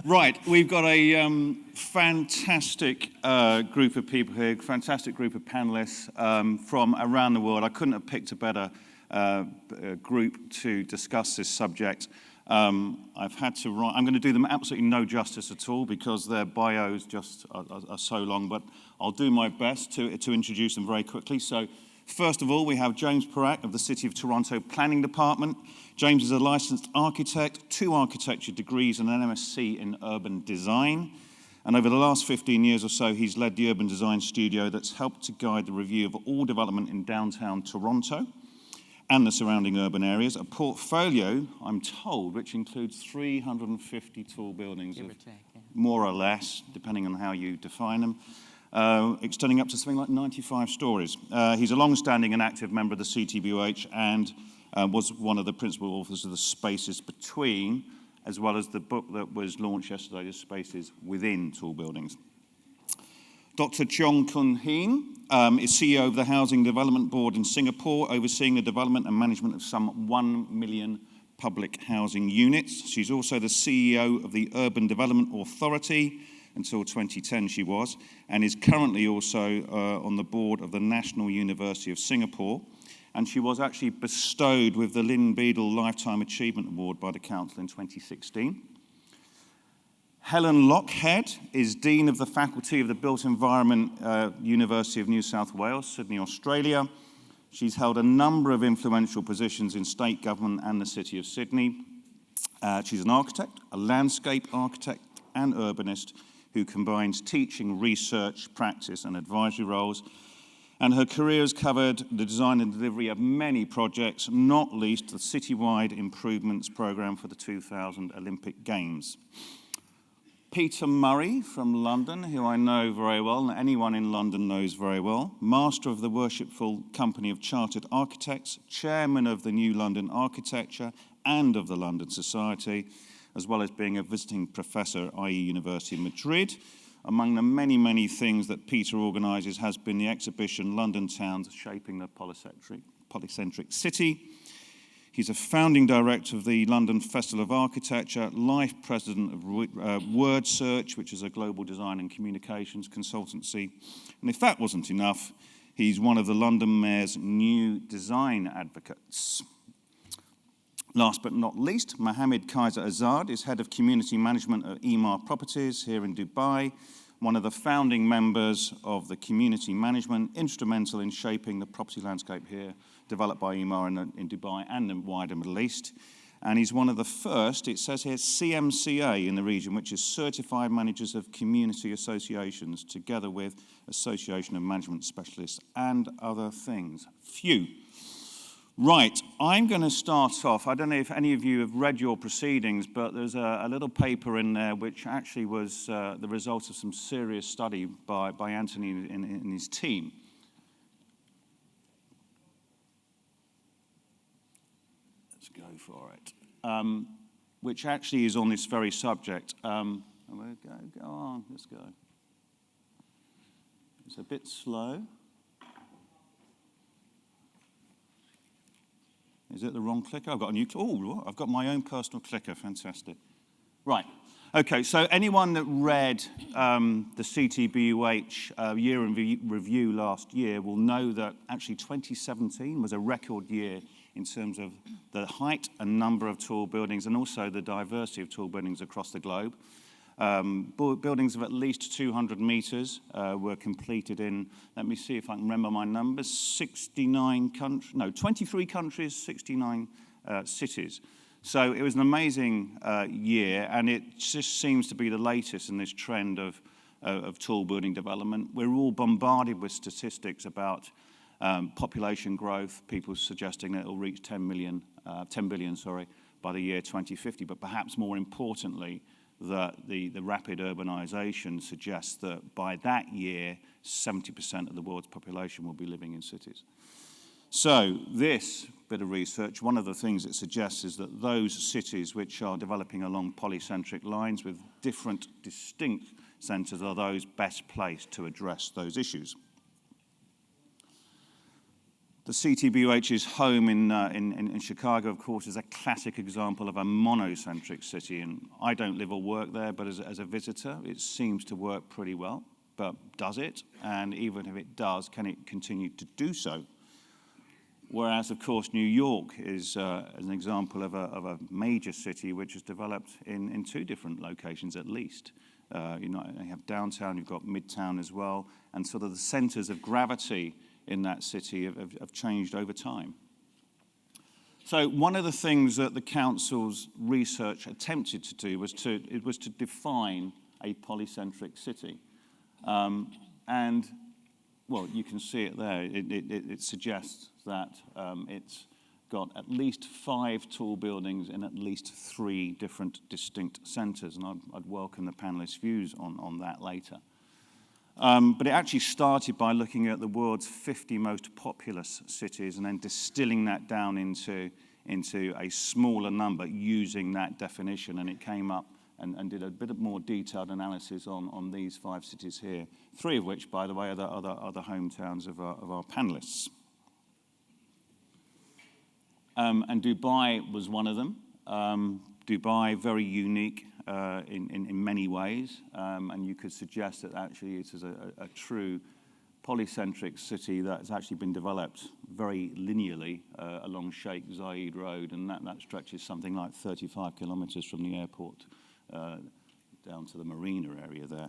Right, we've got a fantastic group of people here, fantastic group of panelists from around the world. I couldn't have picked a better group to discuss this subject. I've had to write, I'm going to do them absolutely no justice at all because their bios just are so long, but I'll do my best to introduce them very quickly. So, first of all, we have James Parakh of the City of Toronto Planning Department. James is a licensed architect, 2 architecture degrees and an MSc in urban design. And over the last 15 years or so, he's led the urban design studio that's helped to guide the review of all development in downtown Toronto and the surrounding urban areas. A portfolio, I'm told, which includes 350 tall buildings, more or less, depending on how you define them, extending up to something like 95 stories. He's a long-standing and active member of the CTBUH and was one of the principal authors of The Spaces Between, as well as the book that was launched yesterday, The Spaces Within Tall Buildings. Dr. Cheong Hean is CEO of the Housing Development Board in Singapore, overseeing the development and management of some 1 million public housing units. She's also the CEO of the Urban Development Authority, until 2010 she was, and is currently also on the board of the National University of Singapore. And she was actually bestowed with the Lynn Beadle Lifetime Achievement Award by the Council in 2016. Helen Lochhead is Dean of the Faculty of the Built Environment, University of New South Wales, Sydney, Australia. She's held a number of influential positions in state government and the City of Sydney. She's an architect, a landscape architect, and urbanist who combines teaching, research, practice, and advisory roles. And her career has covered the design and delivery of many projects, not least the citywide improvements program for the 2000 Olympic Games. Peter Murray from London, who I know very well, and anyone in London knows very well, master of the Worshipful Company of Chartered Architects, chairman of the New London Architecture and of the London Society, as well as being a visiting professor at IE University in Madrid. Among the many, many things that Peter organises has been the exhibition London Towns Shaping the Polycentric City. He's a founding director of the London Festival of Architecture, life president of Wordsearch, which is a global design and communications consultancy. And if that wasn't enough, he's one of the London Mayor's new design advocates. Last but not least, Mohammad Kaiser Azad is head of community management at Emaar Properties here in Dubai, one of the founding members of the community management, instrumental in shaping the property landscape here, developed by Emaar in Dubai and the wider Middle East. And he's one of the first, it says here, CMCA in the region, which is Certified Managers of Community Associations, together with Association of Management Specialists and other things. Phew. Right, I'm going to start off. I don't know if any of you have read your proceedings, but there's a little paper in there which actually was the result of some serious study by Anthony and his team. Let's go for it. Which actually is on this very subject. Go on, let's go. It's a bit slow. Is it the wrong clicker? I've got a new, I've got my own personal clicker, fantastic. Right, okay, so anyone that read the CTBUH year in review last year will know that actually 2017 was a record year in terms of the height and number of tall buildings and also the diversity of tall buildings across the globe. Buildings of at least 200 meters were completed in, let me see if I can remember my numbers, 23 countries, 69 cities. So it was an amazing year, and it just seems to be the latest in this trend of tall building development. We're all bombarded with statistics about population growth, people suggesting that it will reach 10 billion by the year 2050, but perhaps more importantly, that the rapid urbanization suggests that by that year, 70% of the world's population will be living in cities. So this bit of research, one of the things it suggests is that those cities which are developing along polycentric lines with different distinct centres are those best placed to address those issues. The CTBUH's home in Chicago, of course, is a classic example of a monocentric city. And I don't live or work there, but as a visitor, it seems to work pretty well. But does it? And even if it does, can it continue to do so? Whereas, of course, New York is an example of a major city which has developed in two different locations at least. You have downtown, you've got midtown as well, and sort of the centers of gravity in that city have changed over time. So one of the things that the council's research attempted to do was to define a polycentric city. And, well, you can see it there. It suggests that it's got at least 5 tall buildings in at least 3 different distinct centres, and I'd welcome the panelists' views on that later. But it actually started by looking at the world's 50 most populous cities and then distilling that down into a smaller number using that definition, and it came up and did a bit of more detailed analysis on these 5 cities here, 3 of which, by the way, are the hometowns of our panelists. And Dubai was one of them. Dubai, very unique in many ways, and you could suggest that actually it is a true polycentric city that has actually been developed very linearly along Sheikh Zayed Road, and that stretches something like 35 kilometers from the airport down to the marina area there.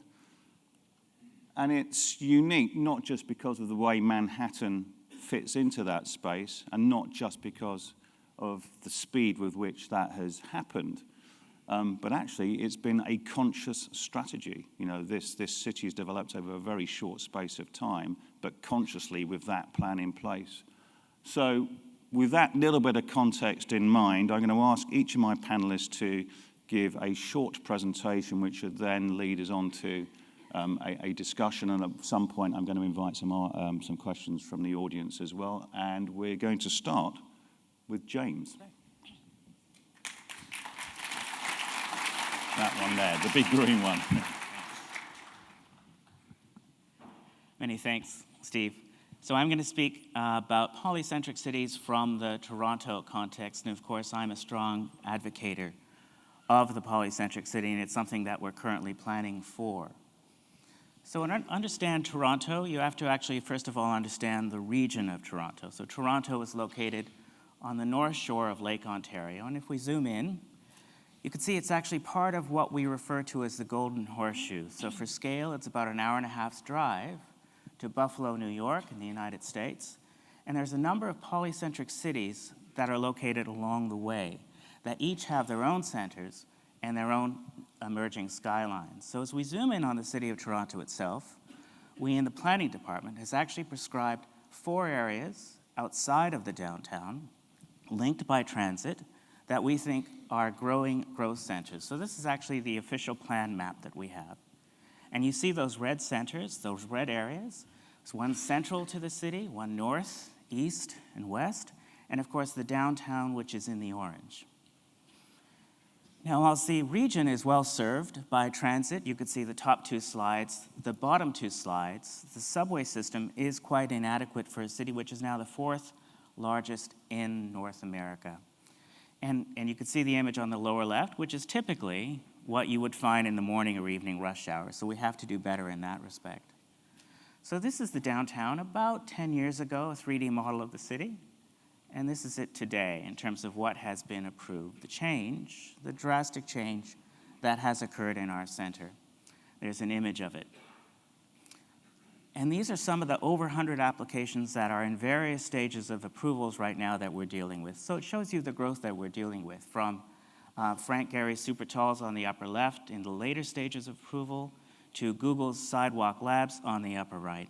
And it's unique not just because of the way Manhattan fits into that space, and not just because of the speed with which that has happened, but actually it's been a conscious strategy. You know, this city has developed over a very short space of time, but consciously with that plan in place. So with that little bit of context in mind, I'm going to ask each of my panelists to give a short presentation, which should then lead us on to a discussion, and at some point I'm going to invite some questions from the audience as well. And we're going to start with James. That one there, the big green one. Many thanks, Steve. So I'm going to speak about polycentric cities from the Toronto context, and of course I'm a strong advocator of the polycentric city, and it's something that we're currently planning for. So to understand Toronto, you have to actually, first of all, understand the region of Toronto. So Toronto is located on the north shore of Lake Ontario, and if we zoom in, you can see it's actually part of what we refer to as the Golden Horseshoe. So for scale, it's about an hour and a half's drive to Buffalo, New York in the United States, and there's a number of polycentric cities that are located along the way that each have their own centers and their own emerging skylines. So as we zoom in on the city of Toronto itself, we in the planning department has actually prescribed 4 areas outside of the downtown, linked by transit, that we think are growing growth centers. So this is actually the official plan map that we have. And you see those red centers, those red areas. There's one central to the city, one north, east, and west, and of course the downtown, which is in the orange. Now, whilst the region is well served by transit, you could see the top 2 slides, the bottom 2 slides, the subway system is quite inadequate for a city which is now the 4th largest in North America. And you can see the image on the lower left, which is typically what you would find in the morning or evening rush hour. So we have to do better in that respect. So this is the downtown about 10 years ago, a 3D model of the city. And this is it today in terms of what has been approved. The change, the drastic change that has occurred in our center. There's an image of it. And these are some of the over 100 applications that are in various stages of approvals right now that we're dealing with. So it shows you the growth that we're dealing with, from Frank Gehry's Super Talls on the upper left in the later stages of approval to Google's Sidewalk Labs on the upper right.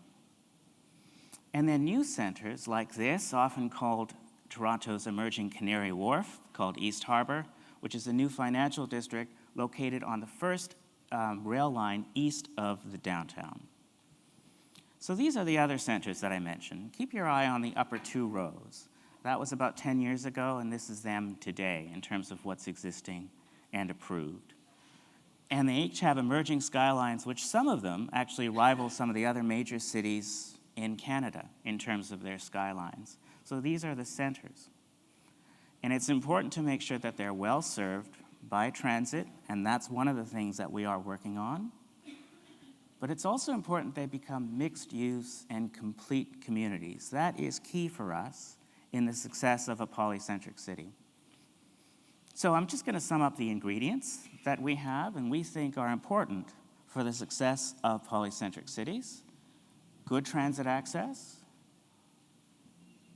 And then new centers like this, often called Toronto's emerging Canary Wharf, called East Harbour, which is a new financial district located on the first rail line east of the downtown. So these are the other centers that I mentioned. Keep your eye on the upper 2 rows. That was about 10 years ago, and this is them today in terms of what's existing and approved. And they each have emerging skylines, which some of them actually rival some of the other major cities in Canada in terms of their skylines. So these are the centers. And it's important to make sure that they're well served by transit, and that's one of the things that we are working on. But it's also important they become mixed use and complete communities. That is key for us in the success of a polycentric city. So I'm just going to sum up the ingredients that we have and we think are important for the success of polycentric cities. Good transit access,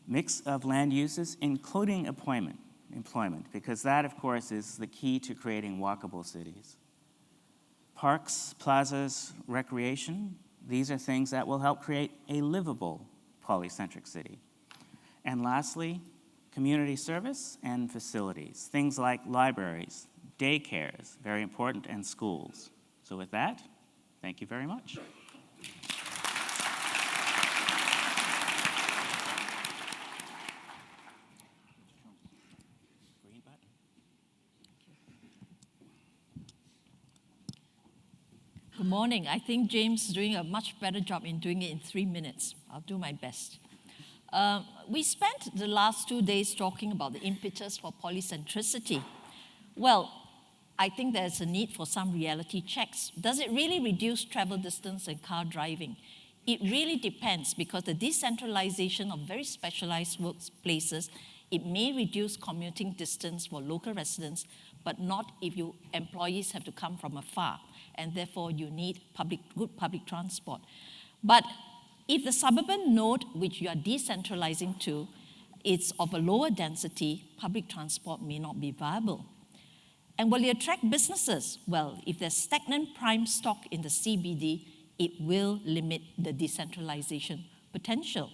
mix of land uses, including employment, because that, of course, is the key to creating walkable cities. Parks, plazas, recreation, these are things that will help create a livable polycentric city. And lastly, community service and facilities, things like libraries, daycares, very important, and schools. So with that, thank you very much. Good morning. I think James is doing a much better job in doing it in 3 minutes. I'll do my best. We spent the last 2 days talking about the impetus for polycentricity. Well, I think there's a need for some reality checks. Does it really reduce travel distance and car driving? It really depends, because the decentralization of very specialized workplaces, it may reduce commuting distance for local residents, but not if your employees have to come from afar, and therefore you need good public transport. But if the suburban node which you are decentralizing to is of a lower density, public transport may not be viable. And will it attract businesses? Well, if there's stagnant prime stock in the CBD, it will limit the decentralization potential.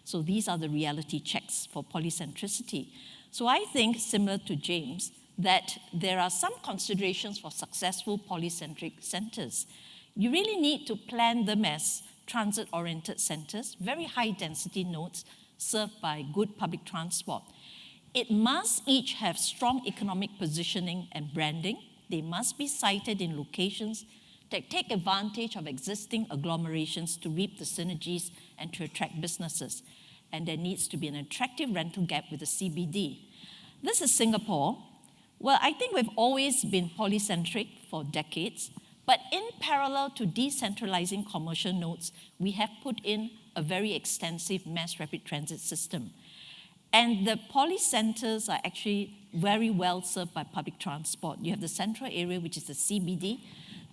So these are the reality checks for polycentricity. So I think, similar to James, that there are some considerations for successful polycentric centers. You really need to plan them as transit-oriented centers, very high-density nodes served by good public transport. It must each have strong economic positioning and branding. They must be sited in locations that take advantage of existing agglomerations to reap the synergies and to attract businesses. And there needs to be an attractive rental gap with the CBD. This is Singapore. Well, I think we've always been polycentric for decades, but in parallel to decentralizing commercial nodes, we have put in a very extensive mass rapid transit system. And the polycenters are actually very well served by public transport. You have the central area, which is the CBD.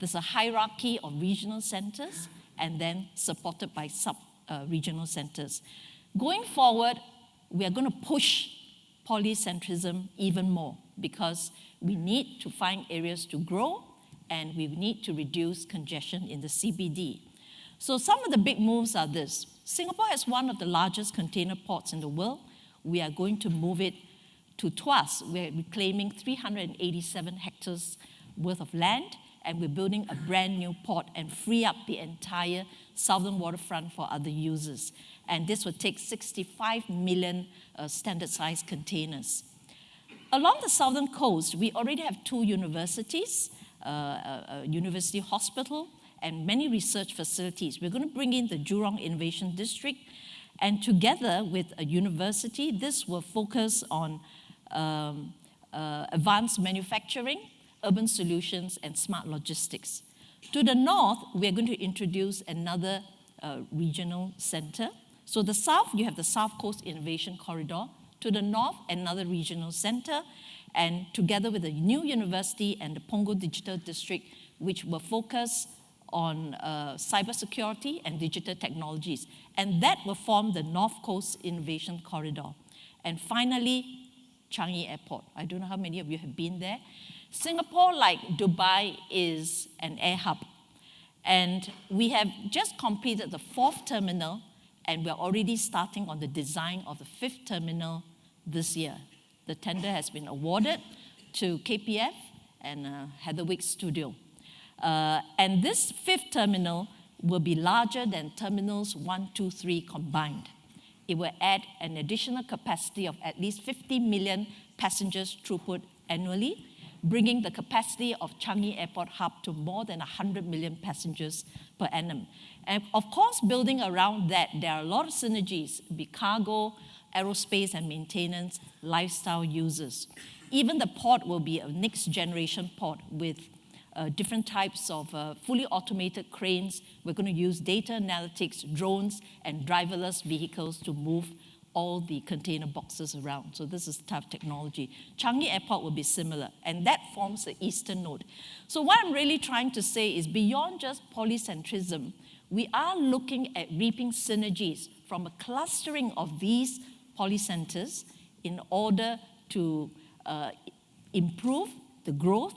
There's a hierarchy of regional centers, and then supported by sub-regional centers. Going forward, we are going to push polycentrism even more, because we need to find areas to grow, and we need to reduce congestion in the CBD. So some of the big moves are this. Singapore has one of the largest container ports in the world. We are going to move it to Tuas. We're reclaiming 387 hectares worth of land, and we're building a brand new port and free up the entire southern waterfront for other users. And this will take 65 million standard-sized containers. Along the southern coast, we already have 2 universities, a university hospital, and many research facilities. We're going to bring in the Jurong Innovation District, and together with a university, this will focus on advanced manufacturing, urban solutions, and smart logistics. To the north, we're going to introduce another regional center. So the south, you have the South Coast Innovation Corridor. To the north, another regional center, and together with the new university and the Punggol Digital District, which will focus on cybersecurity and digital technologies. And that will form the North Coast Innovation Corridor. And finally, Changi Airport. I don't know how many of you have been there. Singapore, like Dubai, is an air hub. And we have just completed the 4th terminal, and we're already starting on the design of the 5th terminal this year. The tender has been awarded to KPF and Heatherwick Studio. And this 5th terminal will be larger than terminals 1, 2, 3 combined. It will add an additional capacity of at least 50 million passengers throughput annually, bringing the capacity of Changi Airport Hub to more than 100 million passengers per annum. And of course, building around that, there are a lot of synergies, be cargo, aerospace and maintenance, lifestyle users. Even the port will be a next generation port with different types of fully automated cranes. We're going to use data analytics, drones, and driverless vehicles to move all the container boxes around. So this is tough technology. Changi Airport will be similar, and that forms the eastern node. So what I'm really trying to say is beyond just polycentrism, we are looking at reaping synergies from a clustering of these polycenters in order to improve the growth,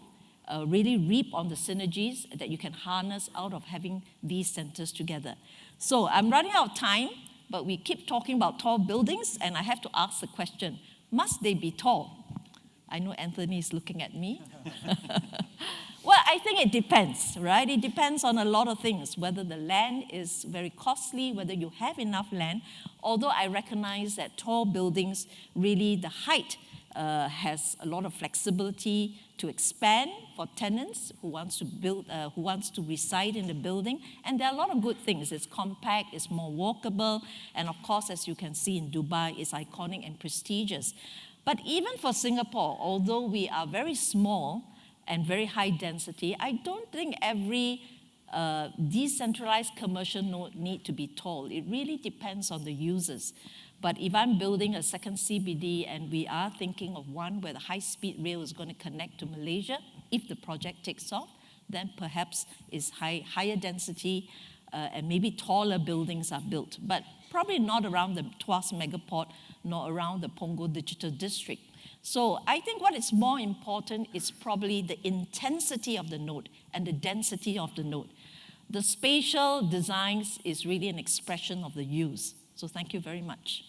really reap on the synergies that you can harness out of having these centers together. So I'm running out of time, but we keep talking about tall buildings, and I have to ask the question, must they be tall? I know Anthony is looking at me. Well, I think it depends, right? It depends on a lot of things, whether the land is very costly, whether you have enough land, although I recognize that tall buildings, really the height has a lot of flexibility to expand for tenants who wants to build, who wants to reside in the building, and there are a lot of good things. It's compact, it's more walkable, and of course, as you can see in Dubai, it's iconic and prestigious. But even for Singapore, although we are very small and very high density, I don't think every decentralized commercial node need to be tall. It really depends on the users. But if I'm building a second CBD and we are thinking of one where the high-speed rail is going to connect to Malaysia, if the project takes off, then perhaps it's higher density and maybe taller buildings are built. But probably not around the Tuas Megaport, nor around the Punggol Digital District. So I think what is more important is probably the intensity of the node and the density of the node. The spatial designs is really an expression of the use. So thank you very much.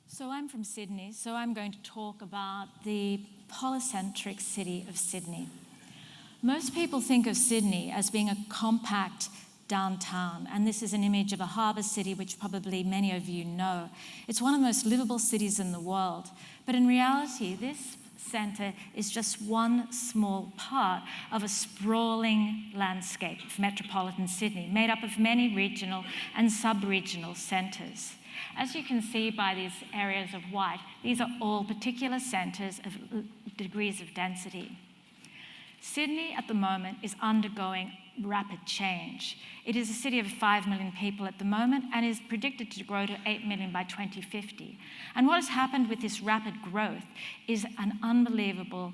So I'm from Sydney, so I'm going to talk about the polycentric city of Sydney. Most people think of Sydney as being a compact downtown, and this is an image of a harbour city, which probably many of you know. It's one of the most livable cities in the world, but in reality, this centre is just one small part of a sprawling landscape of metropolitan Sydney, made up of many regional and sub-regional centres. As you can see by these areas of white, these are all particular centres of degrees of density. Sydney at the moment is undergoing rapid change. It is a city of 5 million people at the moment and is predicted to grow to 8 million by 2050. And what has happened with this rapid growth is an unbelievable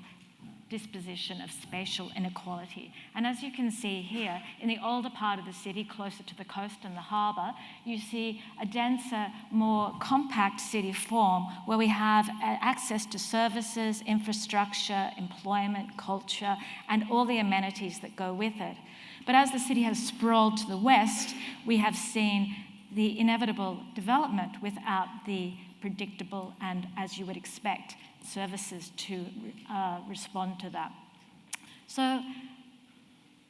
disposition of spatial inequality. And as you can see here, in the older part of the city, closer to the coast and the harbour, you see a denser, more compact city form where we have access to services, infrastructure, employment, culture, and all the amenities that go with it. But as the city has sprawled to the west, we have seen the inevitable development without the predictable and, as you would expect, services to respond to that. So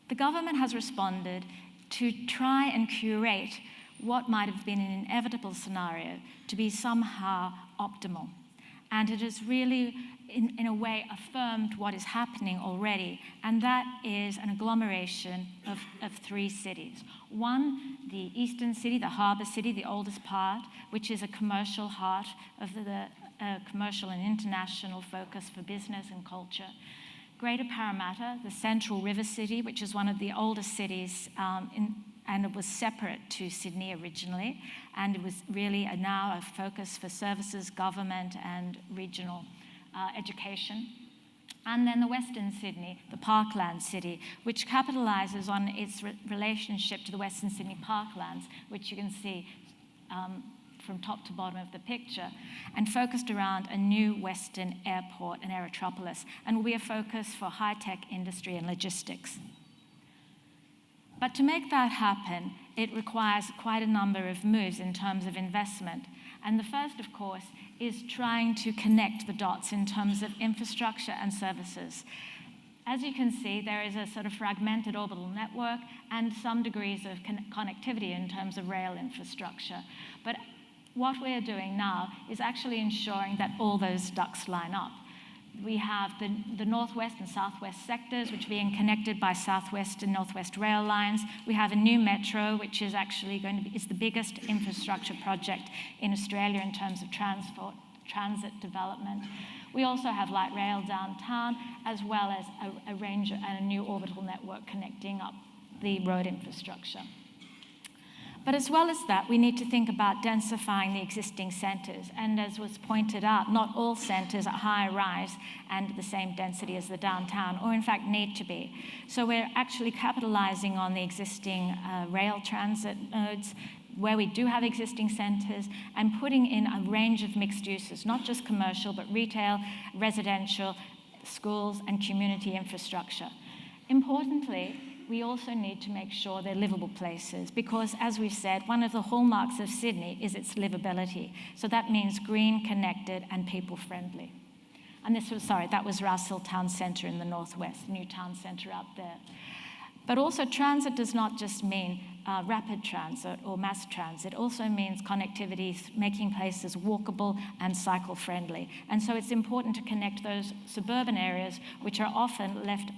the government has responded to try and curate what might have been an inevitable scenario to be somehow optimal. And it has really, in a way, affirmed what is happening already, and that is an agglomeration of three cities. One, the eastern city, the harbour city, the oldest part, which is a commercial heart of the commercial and international focus for business and culture. Greater Parramatta, the central river city, which is one of the oldest cities and it was separate to Sydney originally, and it was really now a focus for services, government, and regional education. And then the Western Sydney, the Parkland city, which capitalises on its relationship to the Western Sydney Parklands, which you can see from top to bottom of the picture, and focused around a new Western airport and aerotropolis, and will be a focus for high-tech industry and logistics. But to make that happen, it requires quite a number of moves in terms of investment. And the first, of course, is trying to connect the dots in terms of infrastructure and services. As you can see, there is a sort of fragmented orbital network and some degrees of connectivity in terms of rail infrastructure. But what we're doing now is actually ensuring that all those ducks line up. We have the northwest and southwest sectors, which are being connected by southwest and northwest rail lines. We have a new metro, which is actually going to be, it's the biggest infrastructure project in Australia in terms of transit development. We also have light rail downtown, as well as a range and a new orbital network connecting up the road infrastructure. But as well as that, we need to think about densifying the existing centres. And as was pointed out, not all centres are high rise and the same density as the downtown, or in fact need to be. So we're actually capitalising on the existing rail transit nodes where we do have existing centres and putting in a range of mixed uses, not just commercial, but retail, residential, schools, and community infrastructure. Importantly, we also need to make sure they're livable places because, as we've said, one of the hallmarks of Sydney is its livability. So that means green, connected, and people-friendly. And that was Russell Town Centre in the northwest, new town centre out there. But also transit does not just mean rapid transit or mass transit. It also means connectivity, making places walkable and cycle-friendly. And so it's important to connect those suburban areas which are often left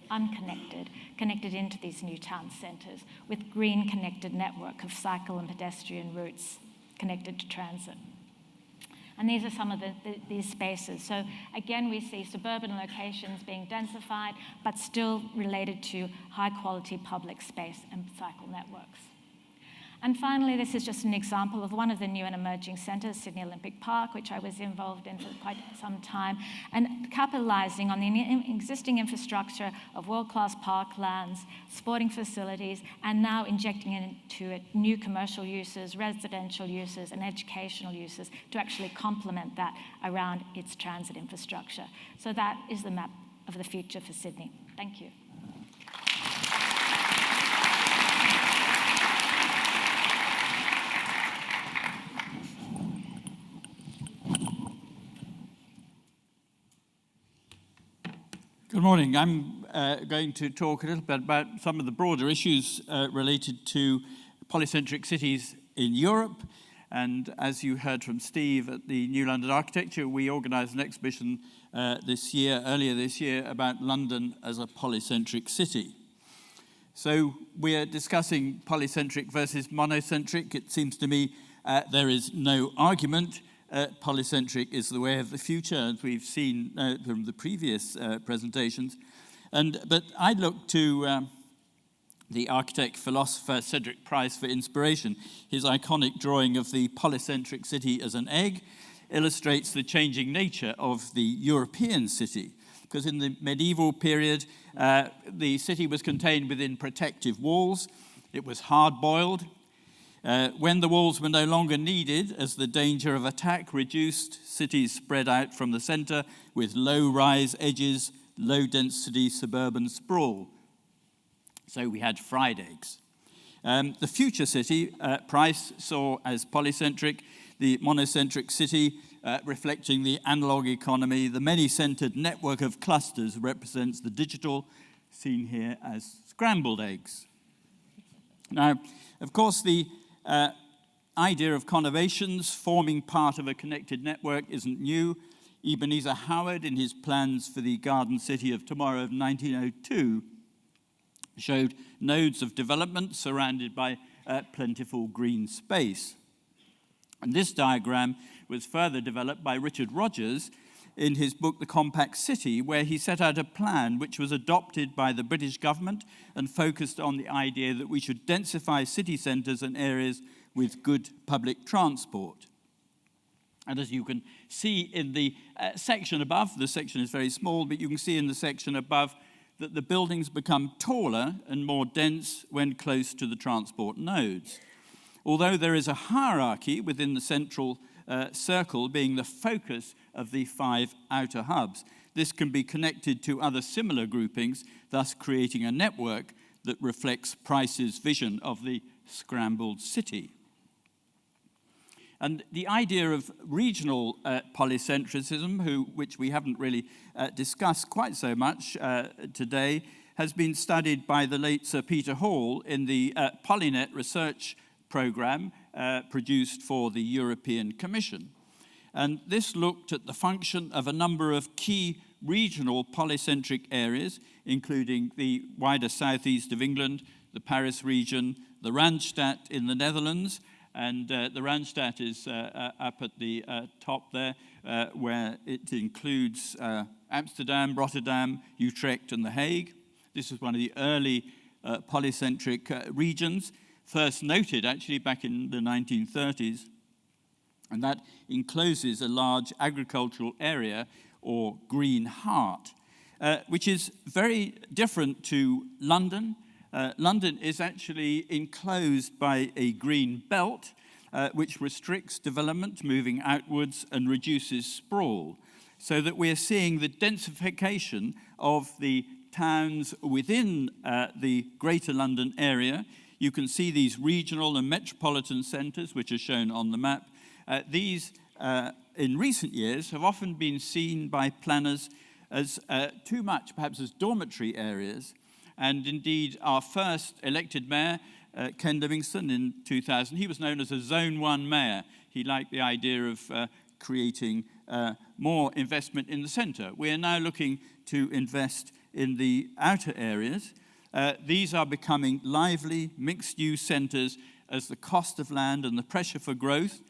unconnected, connected into these new town centres with green connected network of cycle and pedestrian routes connected to transit. And these are some of these spaces. So again, we see suburban locations being densified, but still related to high quality public space and cycle networks. And finally, this is just an example of one of the new and emerging centres, Sydney Olympic Park, which I was involved in for quite some time, and capitalising on the existing infrastructure of world-class parklands, sporting facilities, and now injecting into it new commercial uses, residential uses, and educational uses to actually complement that around its transit infrastructure. So that is the map of the future for Sydney. Thank you. Good morning. I'm going to talk a little bit about some of the broader issues related to polycentric cities in Europe. And as you heard from Steve at the New London Architecture, we organised an exhibition earlier this year, about London as a polycentric city. So we're discussing polycentric versus monocentric. It seems to me there is no argument. Polycentric is the way of the future, as we've seen from the previous presentations. But I look to the architect, philosopher Cedric Price for inspiration. His iconic drawing of the polycentric city as an egg illustrates the changing nature of the European city. Because in the medieval period, the city was contained within protective walls. It was hard-boiled. When the walls were no longer needed, as the danger of attack reduced, cities spread out from the centre with low-rise edges, low-density suburban sprawl. So we had fried eggs. The future city, Price saw as polycentric, the monocentric city, reflecting the analog economy. The many-centred network of clusters represents the digital, seen here as scrambled eggs. Now, of course, the idea of conurbations forming part of a connected network isn't new. Ebenezer Howard, in his plans for the Garden City of Tomorrow of 1902, showed nodes of development surrounded by plentiful green space. And this diagram was further developed by Richard Rogers in his book, The Compact City, where he set out a plan which was adopted by the British government and focused on the idea that we should densify city centres and areas with good public transport. And as you can see in the section above, the section is very small, but you can see in the section above that the buildings become taller and more dense when close to the transport nodes. Although there is a hierarchy within the central circle being the focus of the 5 outer hubs. This can be connected to other similar groupings, thus creating a network that reflects Price's vision of the scrambled city. And the idea of regional polycentricism, which we haven't really discussed quite so much today, has been studied by the late Sir Peter Hall in the Polynet research program produced for the European Commission. And this looked at the function of a number of key regional polycentric areas, including the wider southeast of England, the Paris region, the Randstad in the Netherlands, and the Randstad is up at the top there, where it includes Amsterdam, Rotterdam, Utrecht, and The Hague. This is one of the early polycentric regions, first noted actually back in the 1930s. And that encloses a large agricultural area, or green heart, which is very different to London. London is actually enclosed by a green belt, which restricts development, moving outwards, and reduces sprawl, so that we're seeing the densification of the towns within the Greater London area. You can see these regional and metropolitan centres, which are shown on the map. These, in recent years, have often been seen by planners as too much, perhaps as dormitory areas. And indeed, our first elected mayor, Ken Livingstone, in 2000, he was known as a Zone 1 mayor. He liked the idea of creating more investment in the centre. We are now looking to invest in the outer areas. These are becoming lively, mixed-use centres as the cost of land and the pressure for growth.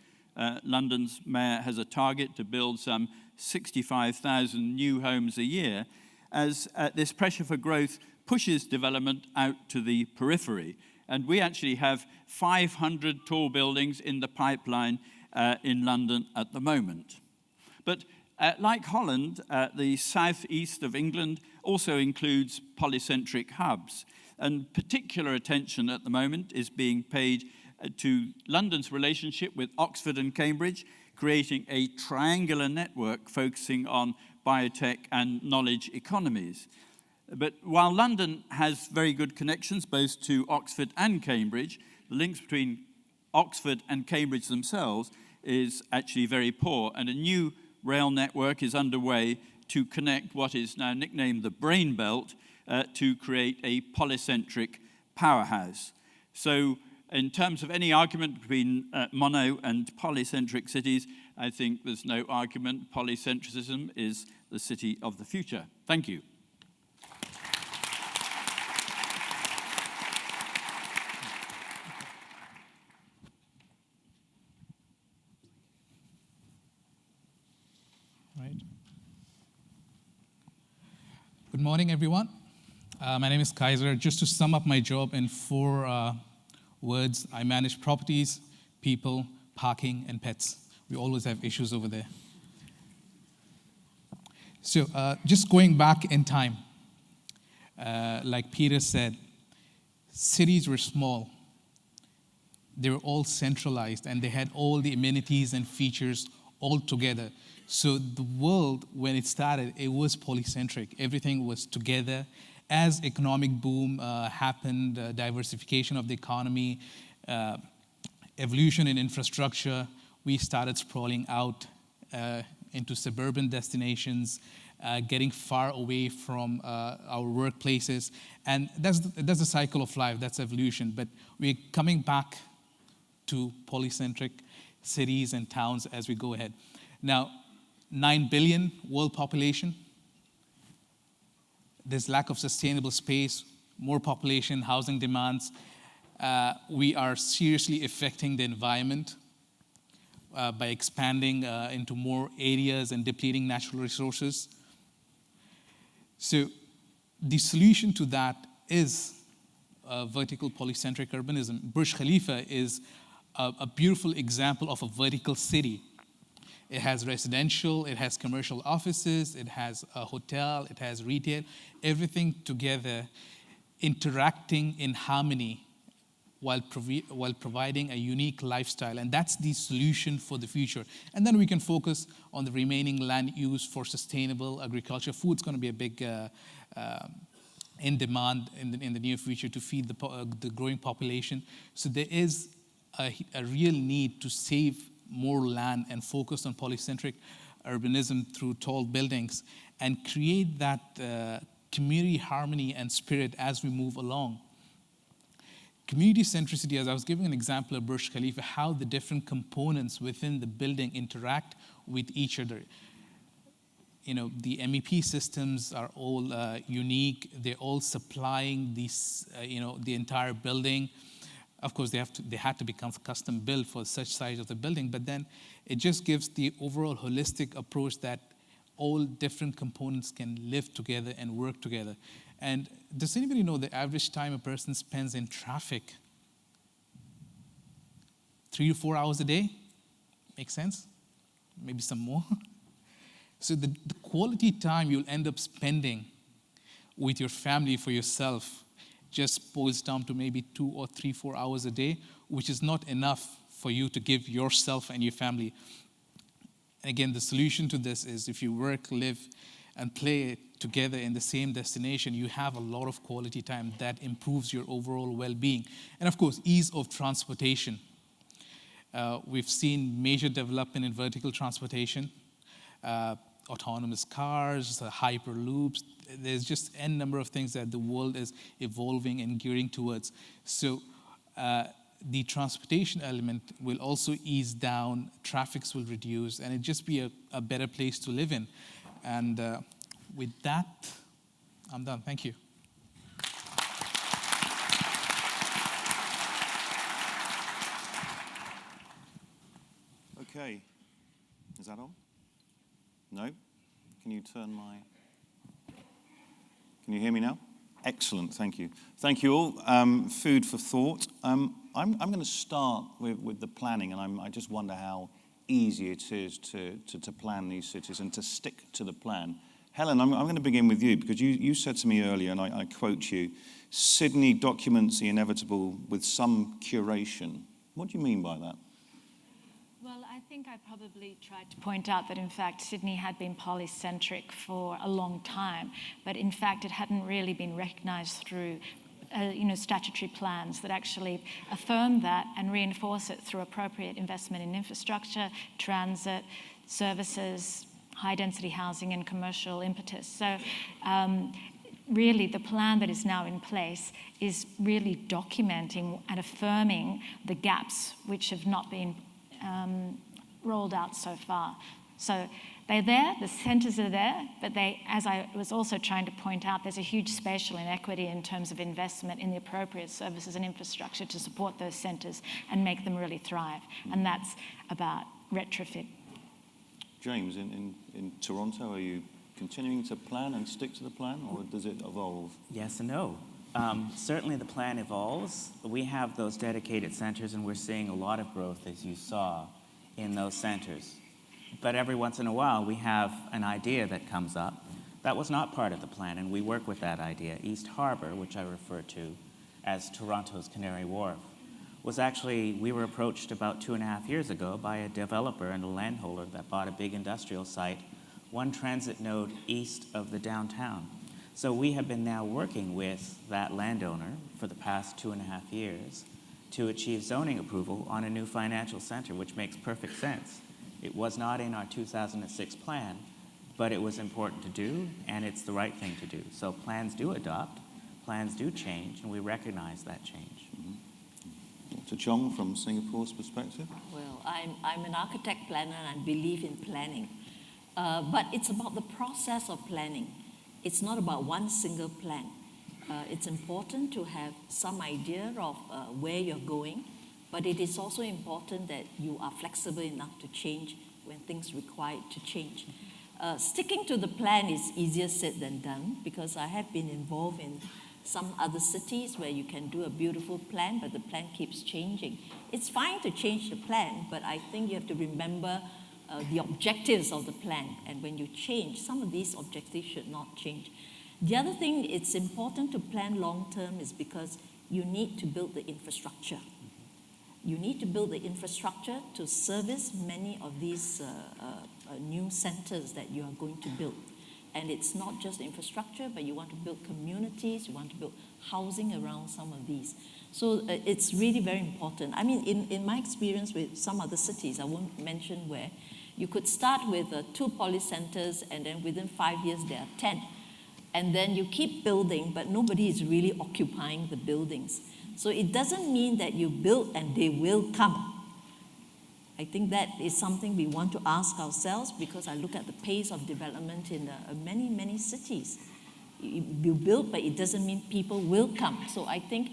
London's mayor has a target to build some 65,000 new homes a year, as this pressure for growth pushes development out to the periphery. And we actually have 500 tall buildings in the pipeline in London at the moment. But like Holland, the southeast of England also includes polycentric hubs. And particular attention at the moment is being paid to London's relationship with Oxford and Cambridge, creating a triangular network focusing on biotech and knowledge economies. But while London has very good connections both to Oxford and Cambridge, the links between Oxford and Cambridge themselves is actually very poor, and a new rail network is underway to connect what is now nicknamed the Brain Belt to create a polycentric powerhouse. So in terms of any argument between mono and polycentric cities, I think there's no argument. Polycentricism is the city of the future. Thank you. Right. Good morning, everyone. My name is Kaiser. Just to sum up my job in 4 words, I manage properties, people, parking, and pets. We always have issues over there. So just going back in time, like Peter said, cities were small. They were all centralized, and they had all the amenities and features all together. So the world, when it started, it was polycentric. Everything was together. As economic boom happened, diversification of the economy, evolution in infrastructure, we started sprawling out into suburban destinations, getting far away from our workplaces. And that's the cycle of life, that's evolution. But we're coming back to polycentric cities and towns as we go ahead. Now, 9 billion world population. There's lack of sustainable space, more population, housing demands. We are seriously affecting the environment by expanding into more areas and depleting natural resources. So the solution to that is vertical polycentric urbanism. Burj Khalifa is a beautiful example of a vertical city. It has residential, it has commercial offices, it has a hotel, it has retail, everything together interacting in harmony while providing a unique lifestyle. And that's the solution for the future. And then we can focus on the remaining land use for sustainable agriculture. Food's going to be a big in demand in the near future to feed the growing population. So there is a real need to save more land and focus on polycentric urbanism through tall buildings and create that community harmony and spirit as we move along. Community centricity, as I was giving an example of Burj Khalifa, how the different components within the building interact with each other. You know, the MEP systems are all unique. They're all supplying these, the entire building. Of course, they had to become custom built for such size of the building, but then it just gives the overall holistic approach that all different components can live together and work together. And does anybody know the average time a person spends in traffic? 3 to 4 hours a day? Make sense? Maybe some more. So the quality time you'll end up spending with your family, for yourself, just boils down to maybe 2 or 3, 4 hours a day, which is not enough for you to give yourself and your family. And again, the solution to this is if you work, live, and play together in the same destination, you have a lot of quality time that improves your overall well-being. And of course, ease of transportation. We've seen major development in vertical transportation, autonomous cars, hyperloops. There's just n number of things that the world is evolving and gearing towards. So the transportation element will also ease down, traffics will reduce, and it'll just be a better place to live in. And with that, I'm done. Thank you. Okay. Is that on? No? Can you turn my... Can you hear me now? Excellent, thank you. Thank you all. Food for thought. I'm going to start with the planning, and I just wonder how easy it is to plan these cities and to stick to the plan. Helen, I'm going to begin with you, because you said to me earlier, and I quote you, Sydney documents the inevitable with some curation. What do you mean by that? Well, I think I probably tried to point out that, in fact, Sydney had been polycentric for a long time, but in fact, it hadn't really been recognised through statutory plans that actually affirm that and reinforce it through appropriate investment in infrastructure, transit, services, high-density housing, and commercial impetus. So really, the plan that is now in place is really documenting and affirming the gaps which have not been rolled out so far. So they're there, the centres are there, but they, as I was also trying to point out, there's a huge spatial inequity in terms of investment in the appropriate services and infrastructure to support those centres and make them really thrive. And that's about retrofit. James, in Toronto, are you continuing to plan and stick to the plan, or does it evolve? Yes and no. Certainly the plan evolves. We have those dedicated centers, and we're seeing a lot of growth, as you saw, in those centers. But every once in a while, we have an idea that comes up that was not part of the plan, and we work with that idea. East Harbour, which I refer to as Toronto's Canary Wharf, was actually, we were approached about 2.5 years ago by a developer and a landholder that bought a big industrial site, one transit node east of the downtown. So we have been now working with that landowner for the past 2.5 years to achieve zoning approval on a new financial center, which makes perfect sense. It was not in our 2006 plan, but it was important to do, and it's the right thing to do. So plans do adopt, plans do change, and we recognize that change. To Cheong, from Singapore's perspective? Well, I'm an architect planner and I believe in planning. But it's about the process of planning. It's not about one single plan. It's important to have some idea of where you're going, but it is also important that you are flexible enough to change when things require to change. Sticking to the plan is easier said than done, because I have been involved in some other cities where you can do a beautiful plan, but the plan keeps changing. It's fine to change the plan, but I think you have to remember the objectives of the plan. And when you change, some of these objectives should not change. The other thing, it's important to plan long-term is because you need to build the infrastructure. You need to build the infrastructure to service many of these new centers that you are going to build. And it's not just infrastructure, but you want to build communities, you want to build housing around some of these. So it's really very important. I mean, in my experience with some other cities, I won't mention where, you could start with 2 polycenters, and then within 5 years there are 10. And then you keep building, but nobody is really occupying the buildings. So it doesn't mean that you build and they will come. I think that is something we want to ask ourselves, because I look at the pace of development in many, many cities. You build, but it doesn't mean people will come. So I think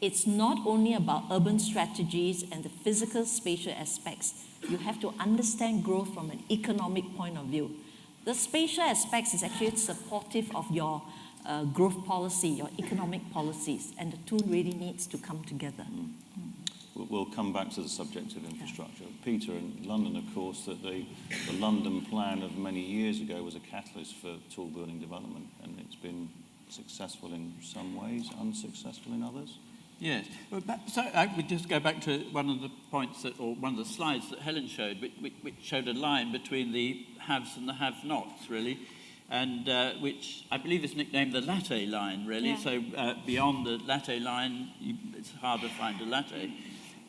it's not only about urban strategies and the physical spatial aspects. You have to understand growth from an economic point of view. The spatial aspects is actually supportive of your growth policy, your economic policies, and the two really needs to come together. We'll come back to the subject of infrastructure. Peter, in London, of course, that the London plan of many years ago was a catalyst for tall building development, and it's been successful in some ways, unsuccessful in others. Yes. Well, so I would just go back to one of the points or one of the slides that Helen showed, which showed a line between the haves and the have-nots, really, and which I believe is nicknamed the latte line, really. Yeah. So beyond the latte line, it's hard to find a latte.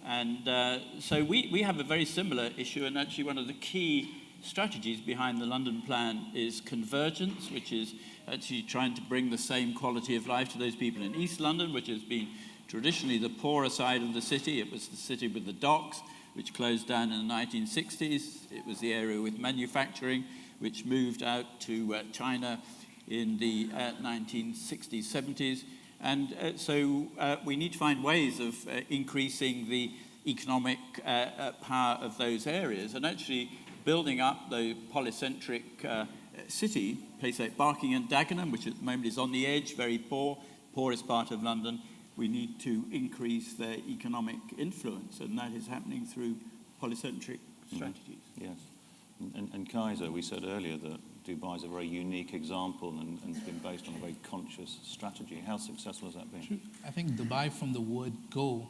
And so we have a very similar issue, and actually one of the key strategies behind the London plan is convergence, which is actually trying to bring the same quality of life to those people in East London, which has been traditionally the poorer side of the city. It was the city with the docks, which closed down in the 1960s. It was the area with manufacturing, which moved out to China in the 1960s, 70s. And so we need to find ways of increasing the economic power of those areas, and actually building up the polycentric city, place like Barking and Dagenham, which at the moment is on the edge, very poorest part of London. We need to increase their economic influence, and that is happening through polycentric strategies. Yes. And Kaiser, we said earlier that Dubai is a very unique example and has been based on a very conscious strategy. How successful has that been? True. I think Dubai, from the word go,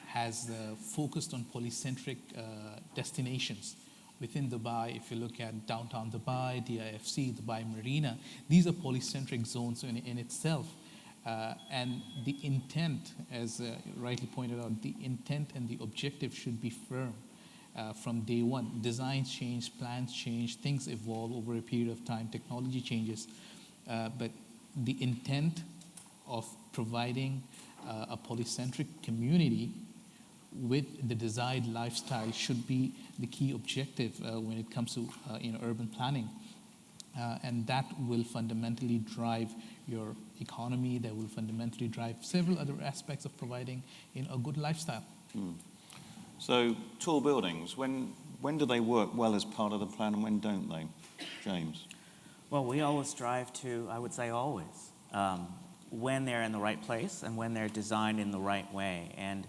has focused on polycentric destinations. Within Dubai, if you look at downtown Dubai, DIFC, Dubai Marina, these are polycentric zones in itself. And the intent, as rightly pointed out, the intent and the objective should be firm. From day one. Designs change, plans change, things evolve over a period of time, technology changes, but the intent of providing a polycentric community with the desired lifestyle should be the key objective when it comes to urban planning. And that will fundamentally drive your economy, that will fundamentally drive several other aspects of providing a good lifestyle. So tall buildings, when do they work well as part of the plan and when don't they? James? Well, we always strive to, I would say always, when they're in the right place and when they're designed in the right way. And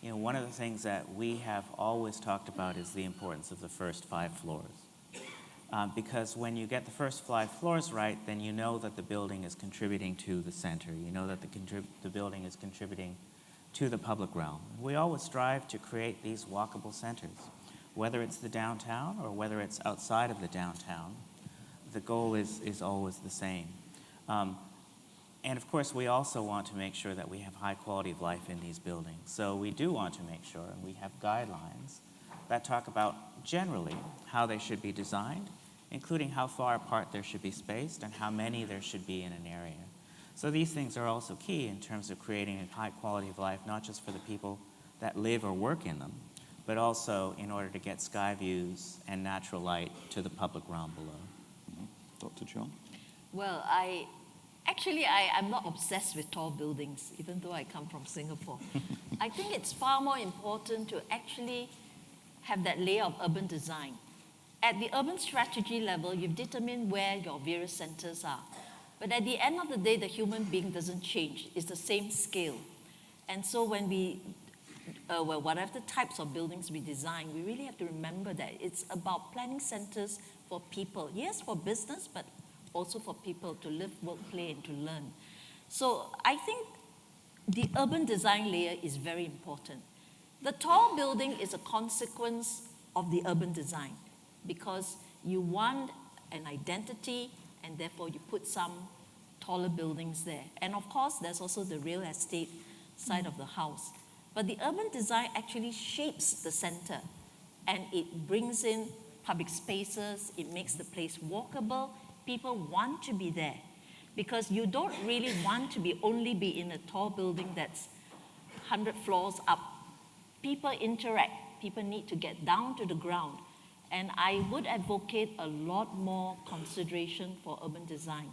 one of the things that we have always talked about is the importance of the first 5 floors. Because when you get the first 5 floors right, then you know that the building is contributing to the center. You know that the building is contributing to the public realm. We always strive to create these walkable centers, whether it's the downtown or whether it's outside of the downtown. The goal is always the same. And of course, we also want to make sure that we have high quality of life in these buildings. So we do want to make sure, and we have guidelines that talk about generally how they should be designed, including how far apart there should be spaced and how many there should be in an area. So these things are also key in terms of creating a high quality of life, not just for the people that live or work in them, but also in order to get sky views and natural light to the public realm below. Dr. Cheong? Well, I'm not obsessed with tall buildings, even though I come from Singapore. I think it's far more important to actually have that layer of urban design. At the urban strategy level, you've determined where your various centers are. But at the end of the day, the human being doesn't change. It's the same scale. And so when whatever types of buildings we design, we really have to remember that it's about planning centers for people. Yes, for business, but also for people to live, work, play, and to learn. So I think the urban design layer is very important. The tall building is a consequence of the urban design because you want an identity, and therefore you put some taller buildings there. And of course, there's also the real estate side of the house. But the urban design actually shapes the center, and it brings in public spaces, it makes the place walkable. People want to be there because you don't really want to only be in a tall building that's 100 floors up. People interact. People need to get down to the ground. And I would advocate a lot more consideration for urban design.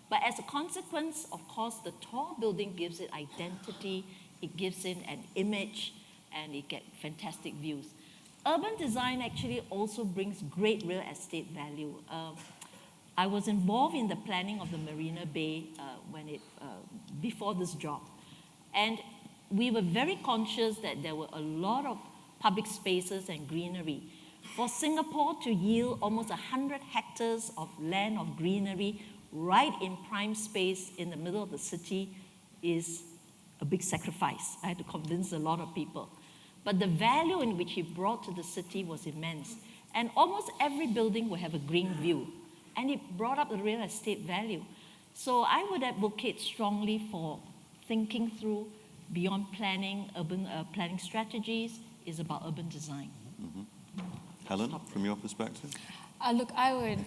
But as a consequence, of course, the tall building gives it identity, it gives it an image, and it gets fantastic views. Urban design actually also brings great real estate value. I was involved in the planning of the Marina Bay before this job. And we were very conscious that there were a lot of public spaces and greenery. For Singapore to yield almost 100 hectares of land of greenery right in prime space in the middle of the city is a big sacrifice. I had to convince a lot of people. But the value in which he brought to the city was immense. And almost every building will have a green view. And it brought up the real estate value. So I would advocate strongly for thinking through beyond planning, urban planning strategies is about urban design. Mm-hmm. Helen, from your perspective? Look, I would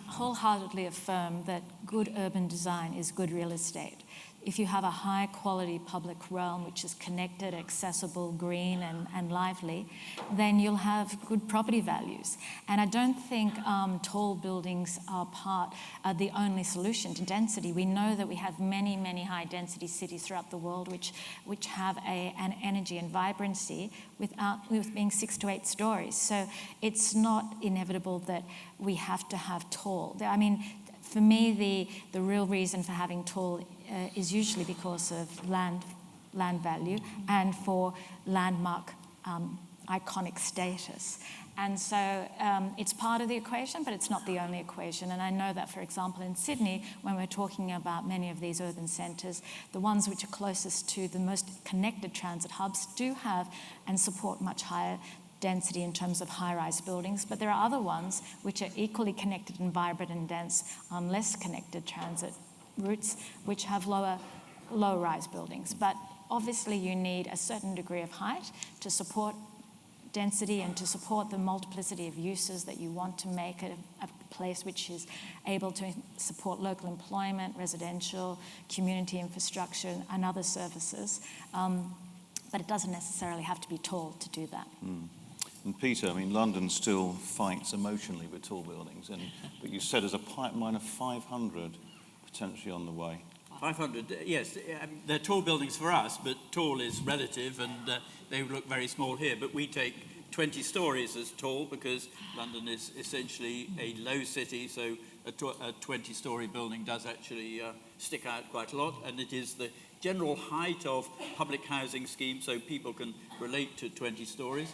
wholeheartedly affirm that good urban design is good real estate. If you have a high quality public realm which is connected, accessible, green and lively, then you'll have good property values. And I don't think tall buildings are the only solution to density. We know that we have many, many high density cities throughout the world which have an energy and vibrancy with being 6 to 8 stories. So it's not inevitable that we have to have tall. I mean, for me, the real reason for having tall is usually because of land value and for landmark iconic status. And so it's part of the equation, but it's not the only equation. And I know that, for example, in Sydney, when we're talking about many of these urban centres, the ones which are closest to the most connected transit hubs do have and support much higher density in terms of high-rise buildings, but there are other ones which are equally connected and vibrant and dense on less connected transit routes, which have low-rise buildings. But obviously you need a certain degree of height to support density and to support the multiplicity of uses that you want to make a place which is able to support local employment, residential, community infrastructure, and other services. But it doesn't necessarily have to be tall to do that. Mm. And Peter, I mean, London still fights emotionally with tall buildings, but you said there's a pipeline of 500 potentially on the way. 500, yes. They're tall buildings for us, but tall is relative, and they look very small here. But we take 20 stories as tall because London is essentially a low city, so a 20-story building does actually stick out quite a lot, and it is the general height of public housing schemes, so people can relate to 20 stories.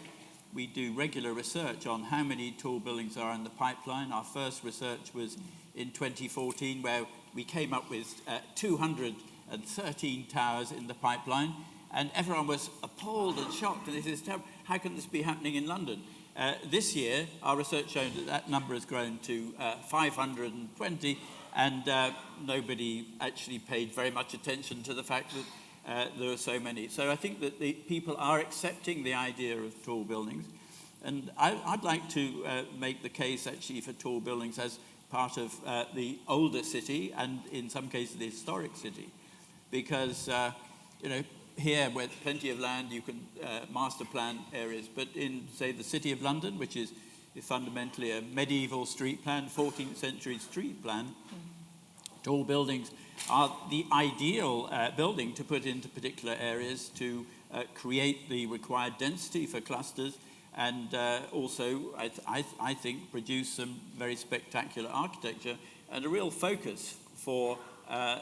We do regular research on how many tall buildings are in the pipeline. Our first research was in 2014, where we came up with 213 towers in the pipeline, and everyone was appalled and shocked, and they said, how can this be happening in London? This year, our research showed that number has grown to 520, and nobody actually paid very much attention to the fact that there are so many. So I think that the people are accepting the idea of tall buildings. And I'd like to make the case actually for tall buildings as part of the older city and in some cases the historic city. Because, here with plenty of land you can master plan areas. But in, say, the City of London, which is fundamentally a medieval street plan, 14th century street plan, tall buildings are the ideal building to put into particular areas to create the required density for clusters and also, I think, produce some very spectacular architecture and a real focus for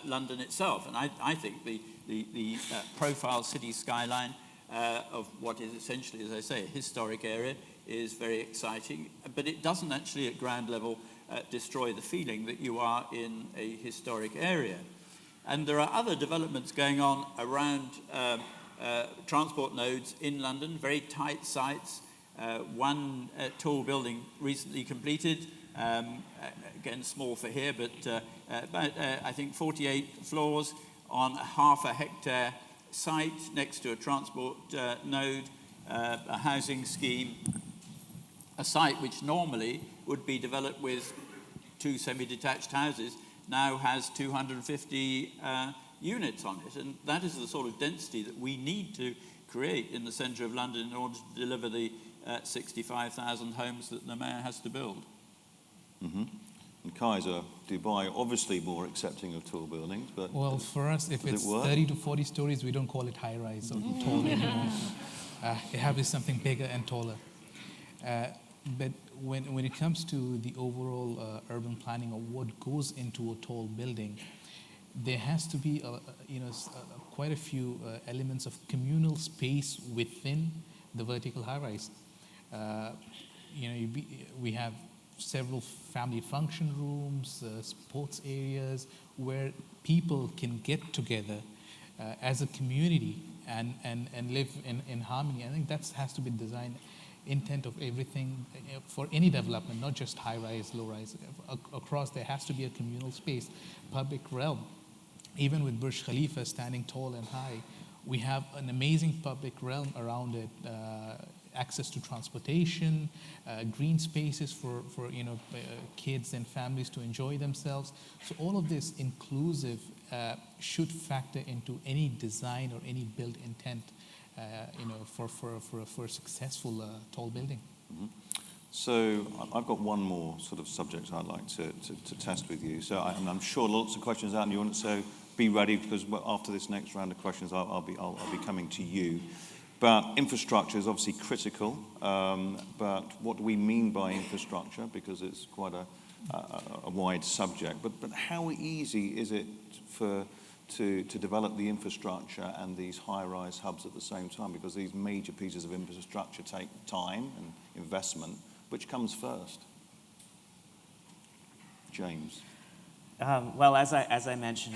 London itself. And I think the profile city skyline of what is essentially, as I say, a historic area is very exciting, but it doesn't actually at ground level destroy the feeling that you are in a historic area. And there are other developments going on around transport nodes in London, very tight sites. One tall building recently completed, again small for here, but about I think 48 floors on a half a hectare site next to a transport node, a housing scheme, a site which normally would be developed with 2 semi-detached houses now has 250 units on it, and that is the sort of density that we need to create in the centre of London in order to deliver the 65,000 homes that the mayor has to build. Mm-hmm. And Kaiser, Dubai, obviously more accepting of tall buildings, but... Well, for us, if it's 30 to 40 stories, we don't call it high-rise or tall anymore. It has to be something bigger and taller. But when it comes to the overall urban planning of what goes into a tall building, there has to be quite a few elements of communal space within the vertical high-rise. We have several family function rooms, sports areas, where people can get together as a community and live in harmony. I think that has to be design intent of everything for any development, not just high-rise, low-rise. Across, there has to be a communal space, public realm. Even with Burj Khalifa standing tall and high, we have an amazing public realm around it. Access to transportation, green spaces for kids and families to enjoy themselves. So all of this inclusive should factor into any design or any build intent, for a successful tall building. Mm-hmm. So I've got one more sort of subject I'd like to test with you. So I'm sure lots of questions out in the audience, so be ready, because after this next round of questions, I'll be coming to you. But infrastructure is obviously critical, but what do we mean by infrastructure? Because it's quite a wide subject. But how easy is it to develop the infrastructure and these high-rise hubs at the same time? Because these major pieces of infrastructure take time and investment. Which comes first? James. Well, as I mentioned,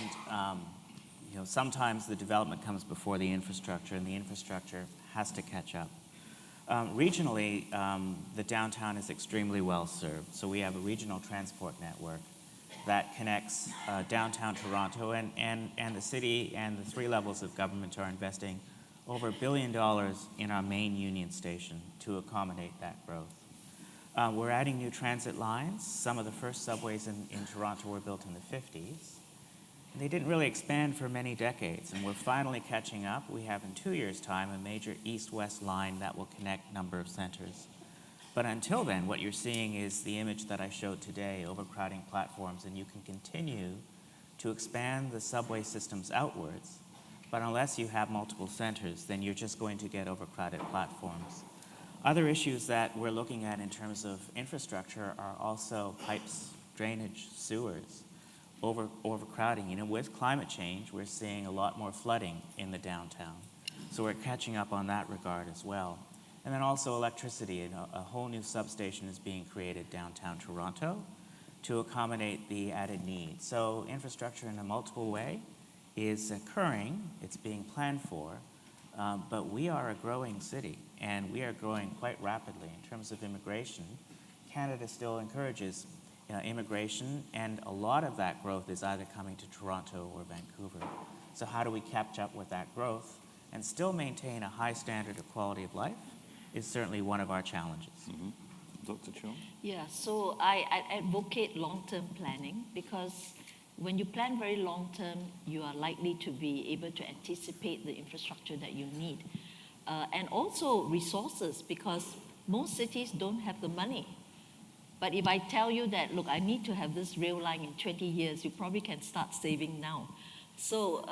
sometimes the development comes before the infrastructure, and the infrastructure has to catch up. Regionally, the downtown is extremely well served. So we have a regional transport network that connects downtown Toronto, and the city and the three levels of government are investing over $1 billion in our main Union Station to accommodate that growth. We're adding new transit lines. Some of the first subways in Toronto were built in the 50s. And they didn't really expand for many decades, and we're finally catching up. We have in 2 years' time a major east-west line that will connect a number of centers. But until then, what you're seeing is the image that I showed today, overcrowding platforms, and you can continue to expand the subway systems outwards, but unless you have multiple centers, then you're just going to get overcrowded platforms. Other issues that we're looking at in terms of infrastructure are also pipes, drainage, sewers, overcrowding. With climate change, we're seeing a lot more flooding in the downtown. So we're catching up on that regard as well. And then also electricity. A whole new substation is being created downtown Toronto to accommodate the added need. So infrastructure in a multiple way is occurring. It's being planned for. But we are a growing city, and we are growing quite rapidly in terms of immigration. Canada still encourages immigration, and a lot of that growth is either coming to Toronto or Vancouver. So how do we catch up with that growth and still maintain a high standard of quality of life is certainly one of our challenges. Mm-hmm. Dr. Cheong? Yeah, so I advocate long-term planning, because when you plan very long-term, you are likely to be able to anticipate the infrastructure that you need. And also resources, because most cities don't have the money. But if I tell you that, look, I need to have this rail line in 20 years, you probably can start saving now. So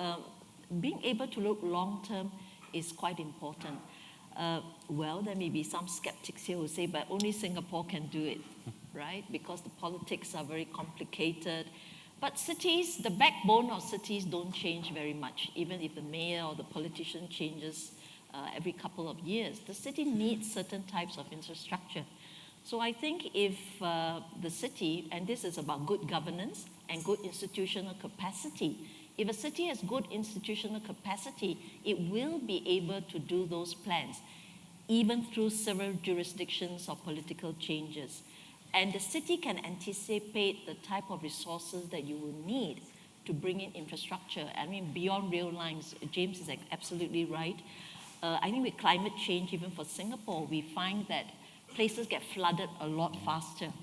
being able to look long-term is quite important. Well, there may be some skeptics here who say, but only Singapore can do it, right? Because the politics are very complicated. But cities, the backbone of cities don't change very much, even if the mayor or the politician changes every couple of years. The city needs certain types of infrastructure. So I think if the city, and this is about good governance and good institutional capacity, if a city has good institutional capacity, it will be able to do those plans, even through several jurisdictions or political changes. And the city can anticipate the type of resources that you will need to bring in infrastructure. I mean, beyond rail lines, James is absolutely right. I think with climate change, even for Singapore, we find that places get flooded a lot faster.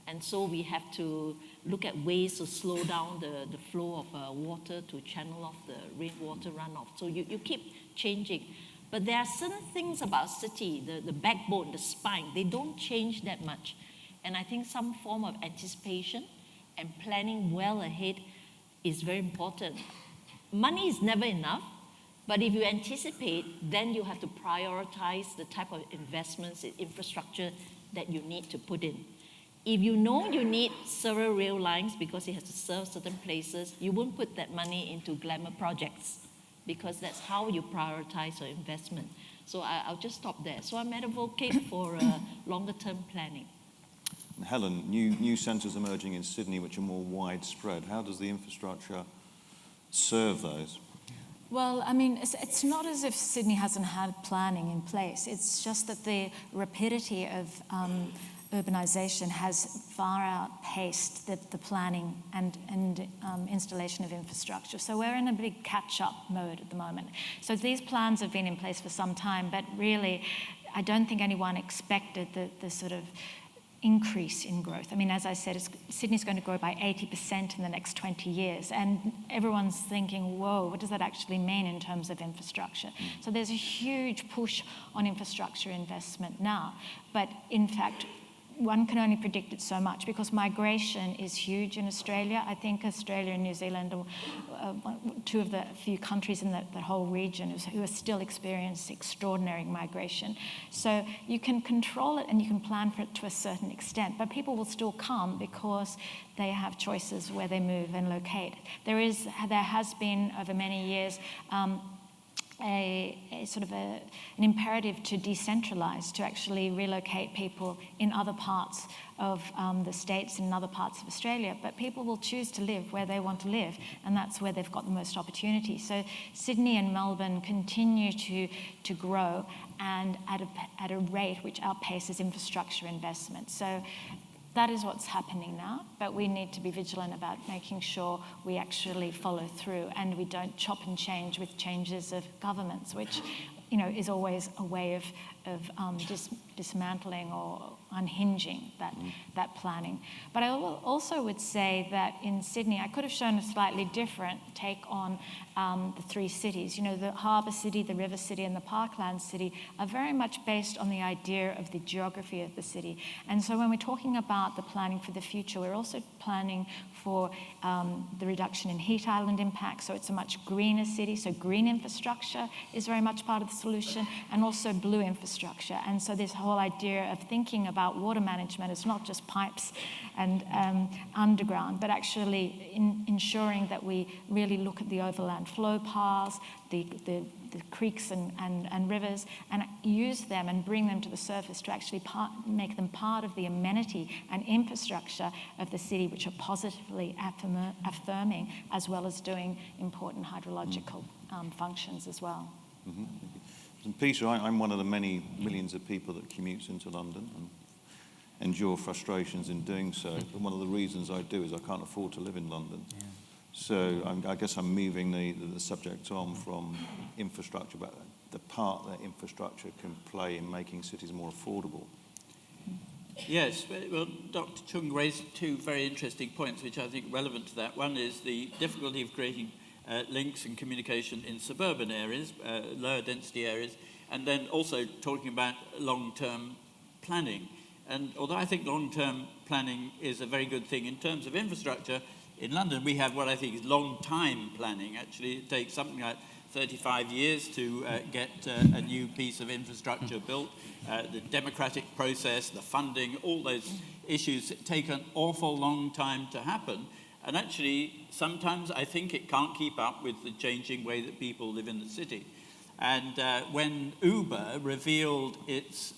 And so we have to look at ways to slow down the flow of water to channel off the rainwater runoff. So you keep changing. But there are certain things about city, the backbone, the spine, they don't change that much. And I think some form of anticipation and planning well ahead is very important. Money is never enough, but if you anticipate, then you have to prioritize the type of investments in infrastructure that you need to put in. If you know you need several rail lines because it has to serve certain places, you won't put that money into glamour projects because that's how you prioritize your investment. So I'll just stop there. So I'm an advocate for longer term planning. Helen, new centres emerging in Sydney which are more widespread. How does the infrastructure serve those? Well, I mean, it's not as if Sydney hasn't had planning in place. It's just that the rapidity of urbanisation has far outpaced the planning and installation of infrastructure. So we're in a big catch-up mode at the moment. So these plans have been in place for some time, but really, I don't think anyone expected the sort of increase in growth. I mean, as I said, Sydney's going to grow by 80% in the next 20 years. And everyone's thinking, whoa, what does that actually mean in terms of infrastructure? So there's a huge push on infrastructure investment now. But in fact, one can only predict it so much because migration is huge in Australia. I think Australia and New Zealand are two of the few countries in the whole region who are still experiencing extraordinary migration. So you can control it and you can plan for it to a certain extent, but people will still come because they have choices where they move and locate. There has been over many years an imperative to decentralise, to actually relocate people in other parts of the states, in other parts of Australia. But people will choose to live where they want to live, and that's where they've got the most opportunity. So Sydney and Melbourne continue to grow, and at a rate which outpaces infrastructure investment. So that is what's happening now, but we need to be vigilant about making sure we actually follow through and we don't chop and change with changes of governments, which, you know, is always a way of dismantling or unhinging that planning. But I also would say that in Sydney, I could have shown a slightly different take on the three cities. You know, the harbour city, the river city, and the parkland city are very much based on the idea of the geography of the city. And so when we're talking about the planning for the future, we're also planning for the reduction in heat island impacts. So it's a much greener city. So green infrastructure is very much part of the solution, and also blue infrastructure. And so this whole idea of thinking about water management is not just pipes and underground, but actually ensuring that we really look at the overland flow paths, the creeks and rivers, and use them and bring them to the surface to actually make them part of the amenity and infrastructure of the city, which are positively affirming, as well as doing important hydrological functions as well. Mm-hmm. And Peter, I'm one of the many millions of people that commutes into London and endure frustrations in doing so. But one of the reasons I do is I can't afford to live in London. Yeah. So I guess I'm moving the subject on from infrastructure, but the part that infrastructure can play in making cities more affordable. Yes, well, Dr. Cheong raised two very interesting points which I think are relevant to that. One is the difficulty of creating links and communication in suburban areas, lower density areas, and then also talking about long-term planning. And although I think long-term planning is a very good thing in terms of infrastructure, in London we have what I think is long-time planning. Actually, it takes something like 35 years to get a new piece of infrastructure built. The democratic process, the funding, all those issues take an awful long time to happen. And actually, sometimes I think it can't keep up with the changing way that people live in the city. And when Uber revealed its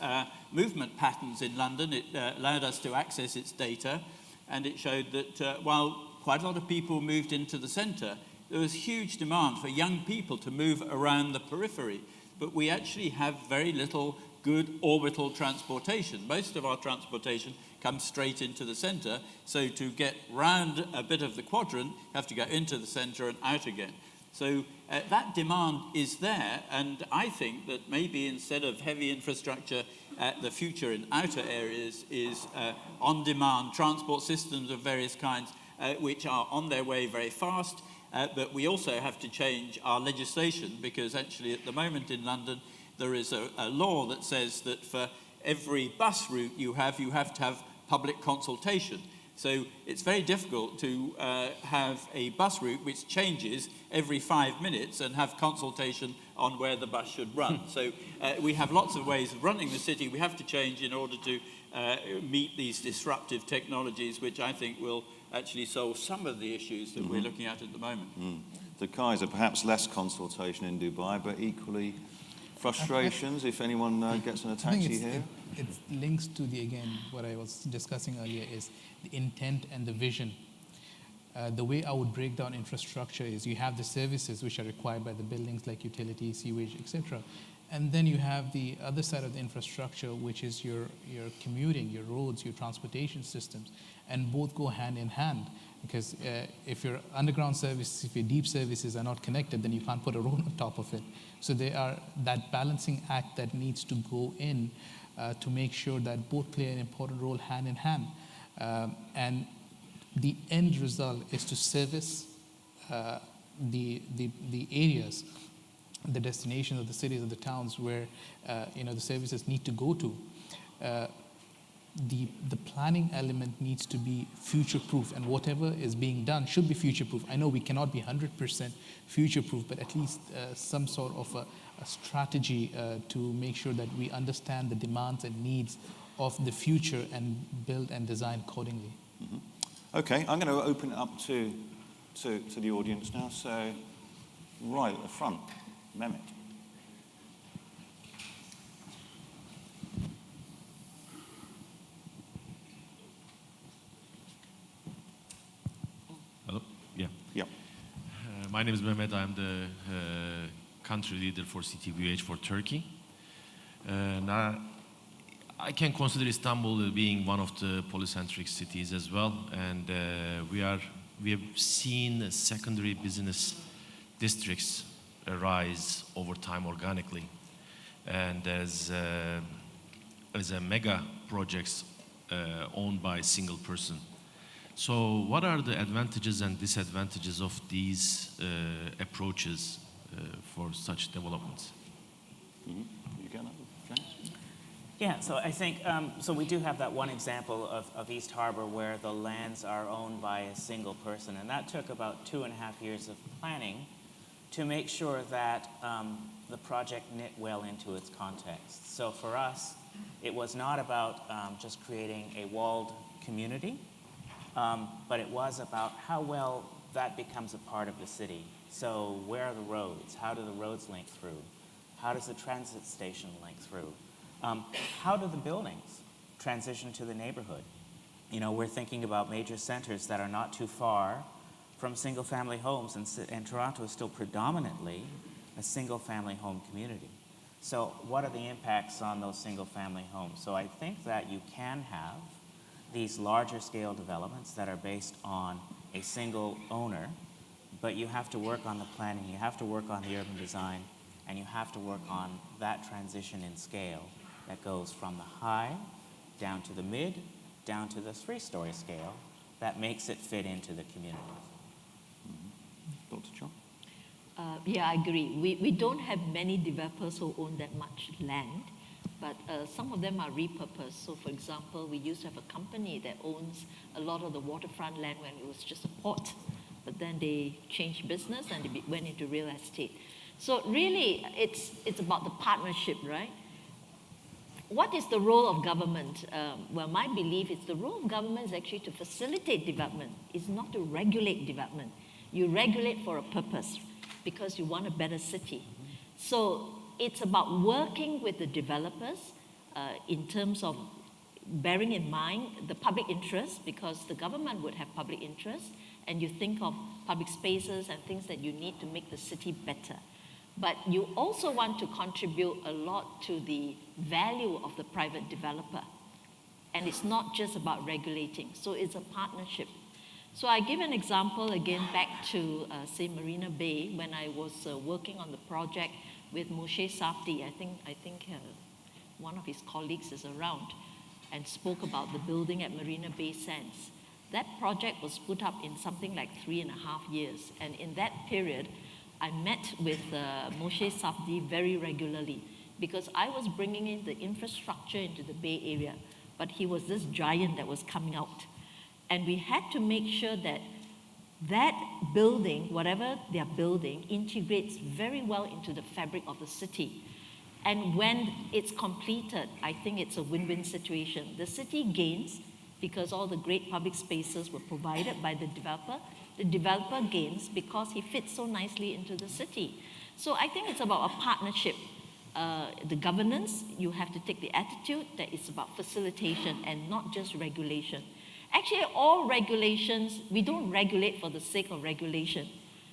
movement patterns in London, it allowed us to access its data, and it showed that while quite a lot of people moved into the centre, there was huge demand for young people to move around the periphery. But we actually have very little good orbital transportation. Most of our transportation comes straight into the centre, so to get round a bit of the quadrant, you have to go into the centre and out again. So that demand is there, and I think that maybe instead of heavy infrastructure at the future in outer areas is on-demand transport systems of various kinds, which are on their way very fast. But we also have to change our legislation, because actually at the moment in London there is a law that says that for every bus route you have to have public consultation. So it's very difficult to have a bus route which changes every 5 minutes and have consultation on where the bus should run. So we have lots of ways of running the city we have to change in order to meet these disruptive technologies, which I think will actually solve some of the issues that we're looking at the moment. The Kaiser, perhaps less consultation in Dubai, but equally frustrations if anyone gets in a taxi here. It links to again, what I was discussing earlier is the intent and the vision. The way I would break down infrastructure is you have the services which are required by the buildings like utilities, sewage, etc. And then you have the other side of the infrastructure, which is your commuting, your roads, your transportation systems, and both go hand in hand. Because if your underground services, if your deep services are not connected, then you can't put a road on top of it. So there are that balancing act that needs to go in to make sure that both play an important role hand in hand. And the end result is to service the areas, the destinations of the cities or the towns where the services need to go to. The planning element needs to be future-proof, and whatever is being done should be future-proof. I know we cannot be 100% future-proof, but at least some sort of a strategy to make sure that we understand the demands and needs of the future and build and design accordingly. Okay, I'm going to open it up to the audience now. So, right at the front, Mehmet. Hello? Yeah. Yep. My name is Mohammad. I'm the country leader for CTBUH for Turkey. Now, I can consider Istanbul being one of the polycentric cities as well, and we have seen secondary business districts arise over time organically, and as a mega projects owned by a single person. So what are the advantages and disadvantages of these approaches for such developments? You get that, James? Yeah, so I think, so we do have that one example of East Harbor where the lands are owned by a single person, and that took about 2.5 years of planning to make sure that the project knit well into its context. So for us, it was not about just creating a walled community, but it was about how well that becomes a part of the city. So where are the roads? How do the roads link through? How does the transit station link through? How do the buildings transition to the neighborhood? You know, we're thinking about major centers that are not too far from single-family homes, and Toronto is still predominantly a single-family home community. So what are the impacts on those single-family homes? So I think that you can have these larger-scale developments that are based on a single owner, but you have to work on the planning, you have to work on the urban design, and you have to work on that transition in scale that goes from the high down to the mid, down to the 3-story scale that makes it fit into the community. Dr. Cheong? Yeah, I agree. We don't have many developers who own that much land, but some of them are repurposed. So for example, we used to have a company that owns a lot of the waterfront land when it was just a port, but then they changed business and they went into real estate. So really, it's about the partnership, right? What is the role of government? Well, my belief is the role of government is actually to facilitate development. It's not to regulate development. You regulate for a purpose because you want a better city. So it's about working with the developers in terms of bearing in mind the public interest, because the government would have public interest, and you think of public spaces and things that you need to make the city better. But you also want to contribute a lot to the value of the private developer. And it's not just about regulating. So it's a partnership. So I give an example again back to, say, Marina Bay, when I was working on the project with Moshe Safdie. I think one of his colleagues is around, and spoke about the building at Marina Bay Sands. That project was put up in something like 3.5 years. And in that period, I met with Moshe Safdie very regularly because I was bringing in the infrastructure into the Bay Area, but he was this giant that was coming out. And we had to make sure that that building, whatever they're building, integrates very well into the fabric of the city. And when it's completed, I think it's a win-win situation. The city gains because all the great public spaces were provided by the developer. The developer gains because he fits so nicely into the city. So I think it's about a partnership. The governance, you have to take the attitude that it's about facilitation and not just regulation. Actually, all regulations, we don't regulate for the sake of regulation.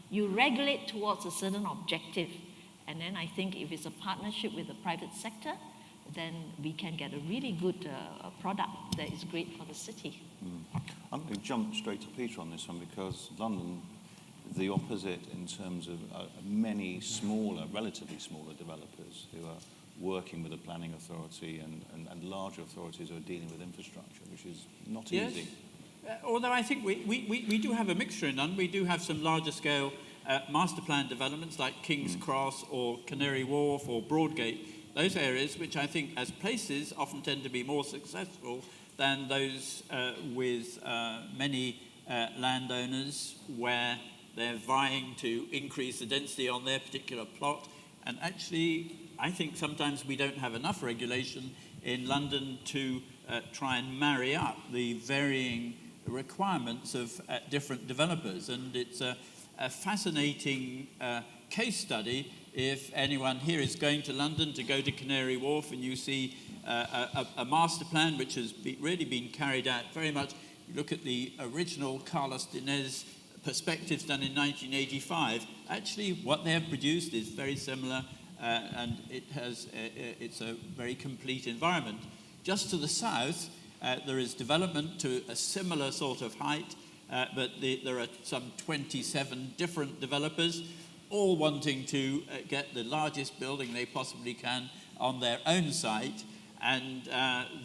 You regulate towards a certain objective. And then I think if it's a partnership with the private sector, then we can get a really good product that is great for the city. I'm going to jump straight to Peter on this one because London is the opposite in terms of many smaller, relatively smaller developers who are working with a planning authority and larger authorities who are dealing with infrastructure, which is not easy. Although I think we do have a mixture in London. We do have some larger scale master plan developments like King's Cross or Canary Wharf or Broadgate. Those areas which I think as places often tend to be more successful than those with many landowners where they're vying to increase the density on their particular plot. And actually, I think sometimes we don't have enough regulation in London to try and marry up the varying requirements of different developers. And it's a fascinating case study if anyone here is going to London to go to Canary Wharf and you see a master plan which has really been carried out very much. You look at the original Carlos Dinez perspectives done in 1985. Actually, what they have produced is very similar and it's a very complete environment. Just to the south, there is development to a similar sort of height, but there are some 27 different developers, all wanting to get the largest building they possibly can on their own site. And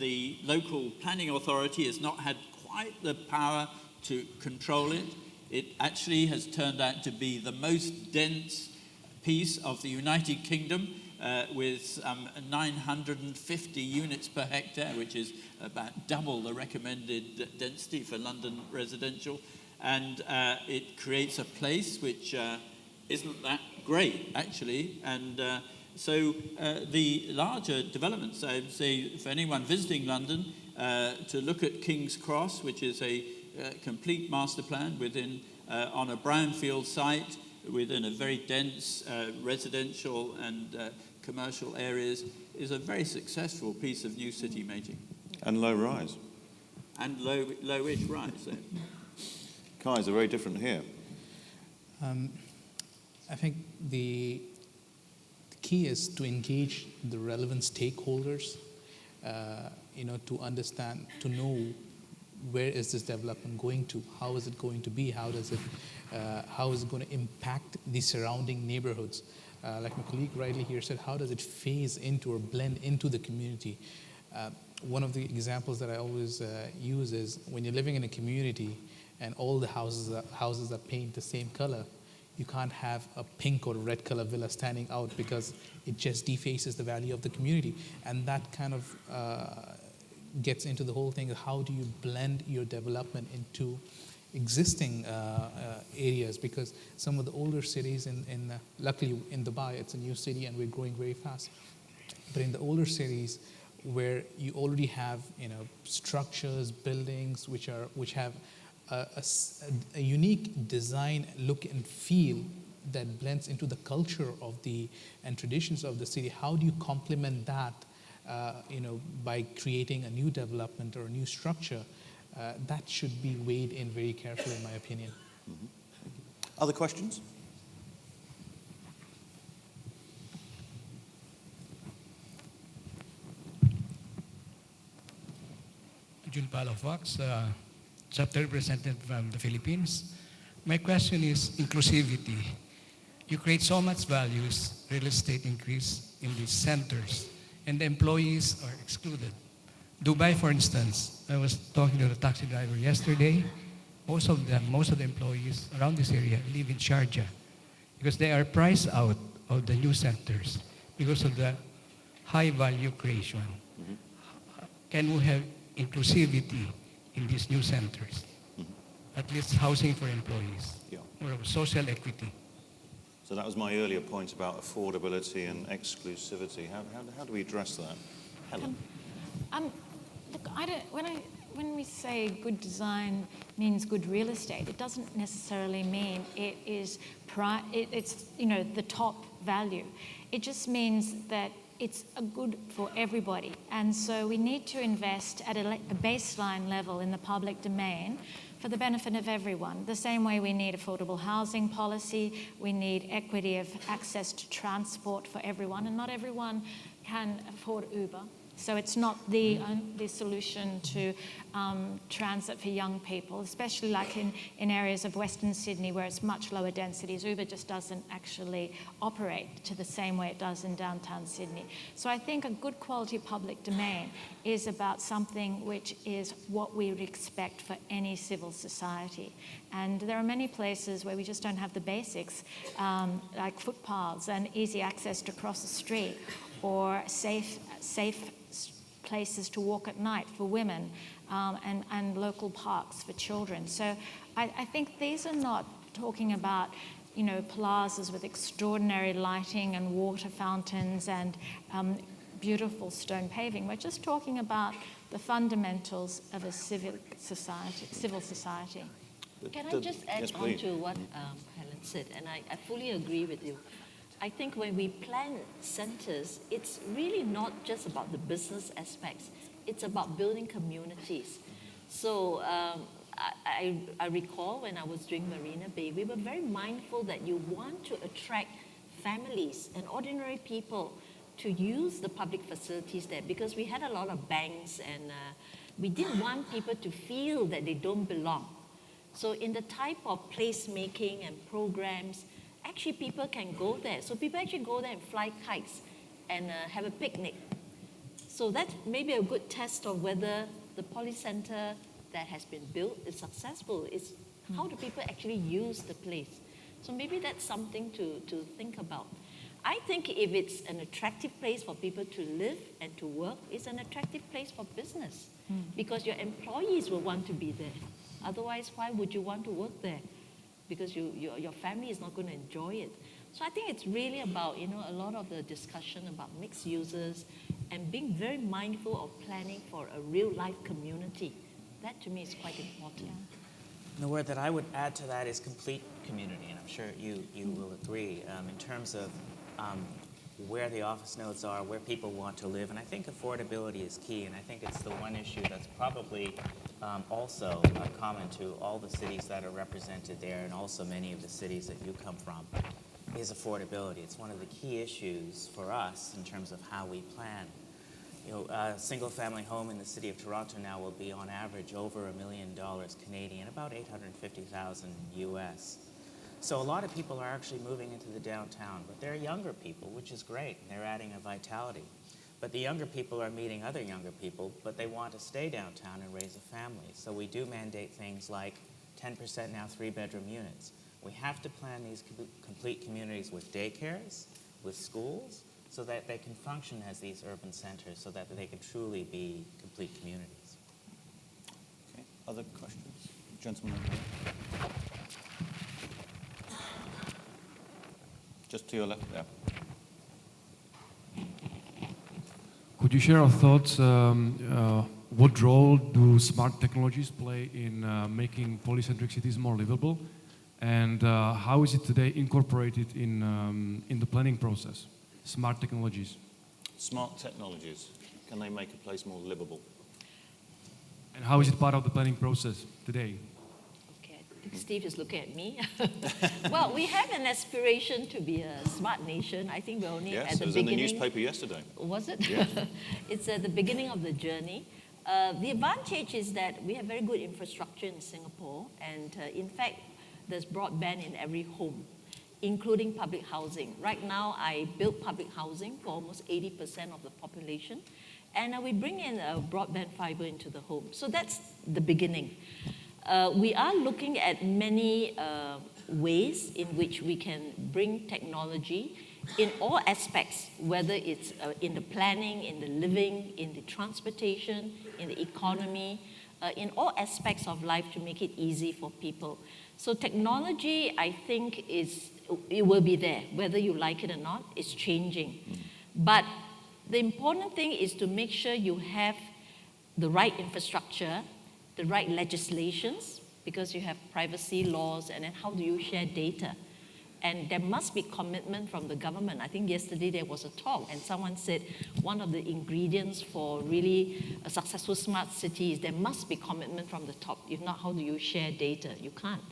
the local planning authority has not had quite the power to control it. It actually has turned out to be the most dense piece of the United Kingdom, with 950 units per hectare, which is about double the recommended density for London residential. And it creates a place which isn't that great, actually. And so the larger developments, I would say, for anyone visiting London, to look at King's Cross, which is a complete master plan within on a brownfield site within a very dense residential and commercial areas, is a very successful piece of new city making. And low rise. And low-ish rise. So. Kaiser, very different here. I think the key is to engage the relevant stakeholders, to understand, to know where is this development going to, how is it going to be, how is it going to impact the surrounding neighborhoods. Like my colleague rightly here said, how does it phase into or blend into the community? One of the examples that I always use is when you're living in a community and all the houses are painted the same color, you can't have a pink or red color villa standing out because it just defaces the value of the community. And that kind of gets into the whole thing of how do you blend your development into existing areas, because some of the older cities luckily in Dubai, it's a new city and we're growing very fast. But in the older cities where you already have structures, buildings which have a unique design, look and feel that blends into the culture of and traditions of the city, how do you complement that by creating a new development or a new structure? That should be weighed in very carefully, in my opinion. Mm-hmm. Other questions? Jun Palafox, chapter representative from the Philippines. My question is inclusivity. You create so much values, real estate increase in these centers, and the employees are excluded. Dubai, for instance, I was talking to the taxi driver yesterday. Most of the employees around this area live in Sharjah because they are priced out of the new centers because of the high value creation. Can we have inclusivity in these new centers? At least housing for employees, or social equity. So that was my earlier point about affordability and exclusivity. How do we address that? Helen? Look, when we say good design means good real estate, it doesn't necessarily mean it is it's the top value. It just means that it's a good for everybody, and so we need to invest at a baseline level in the public domain for the benefit of everyone. The same way we need affordable housing policy, we need equity of access to transport for everyone, and not everyone can afford Uber. So it's not the solution to transit for young people, especially like in areas of Western Sydney where it's much lower densities. Uber just doesn't actually operate to the same way it does in downtown Sydney. So I think a good quality public domain is about something which is what we would expect for any civil society. And there are many places where we just don't have the basics, like footpaths and easy access to cross the street, or safe places to walk at night for women, and local parks for children. So I think these are not talking about plazas with extraordinary lighting and water fountains and beautiful stone paving. We're just talking about the fundamentals of a civil society. Can I just add on to what Helen said? And I fully agree with you. I think when we plan centers, it's really not just about the business aspects. It's about building communities. So I recall when I was doing Marina Bay, we were very mindful that you want to attract families and ordinary people to use the public facilities there, because we had a lot of banks, and we didn't want people to feel that they don't belong. So in the type of placemaking and programs, actually people can go there. So people actually go there and fly kites and have a picnic. So that's maybe a good test of whether the polycenter that has been built is successful. Is how do people actually use the place? So maybe that's something to think about. I think if it's an attractive place for people to live and to work, it's an attractive place for business, because your employees will want to be there. Otherwise, why would you want to work there? Because your family is not going to enjoy it. So I think it's really about, a lot of the discussion about mixed users and being very mindful of planning for a real life community. That to me is quite important. And the word that I would add to that is complete community, and I'm sure you will agree, in terms of where the office nodes are, where people want to live. And I think affordability is key, and I think it's the one issue that's probably also common to all the cities that are represented there, and also many of the cities that you come from, is affordability. It's one of the key issues for us in terms of how we plan. A single-family home in the city of Toronto now will be on average over $1 million Canadian, about $850,000 US. So a lot of people are actually moving into the downtown, but they're younger people, which is great, and they're adding a vitality. But the younger people are meeting other younger people, but they want to stay downtown and raise a family. So we do mandate things like 10% now 3-bedroom units. We have to plan these complete communities with daycares, with schools, so that they can function as these urban centers, so that they can truly be complete communities. Okay. Other questions? Gentlemen over here. Just to your left there. Could you share your thoughts? What role do smart technologies play in making polycentric cities more livable? And how is it today incorporated in the planning process? Smart technologies. Smart technologies. Can they make a place more livable? And how is it part of the planning process today? Okay, I think Steve is looking at me. Well, we have an aspiration to be a smart nation. I think we're only at the beginning. Yes, it was in the newspaper yesterday. Was it? Yes. It's at the beginning of the journey. The advantage is that we have very good infrastructure in Singapore, and in fact, there's broadband in every home. including public housing. Right now, I build public housing for almost 80% of the population, and we bring in broadband fiber into the home. So that's the beginning. We are looking at many ways in which we can bring technology in all aspects, whether it's in the planning, in the living, in the transportation, in the economy, in all aspects of life to make it easy for people. So technology, I think, it will be there, whether you like it or not. It's changing. But the important thing is to make sure you have the right infrastructure, the right legislations, because you have privacy laws, and then how do you share data? And there must be commitment from the government. I think yesterday there was a talk, and someone said one of the ingredients for really a successful smart city is there must be commitment from the top. If not, how do you share data? You can't.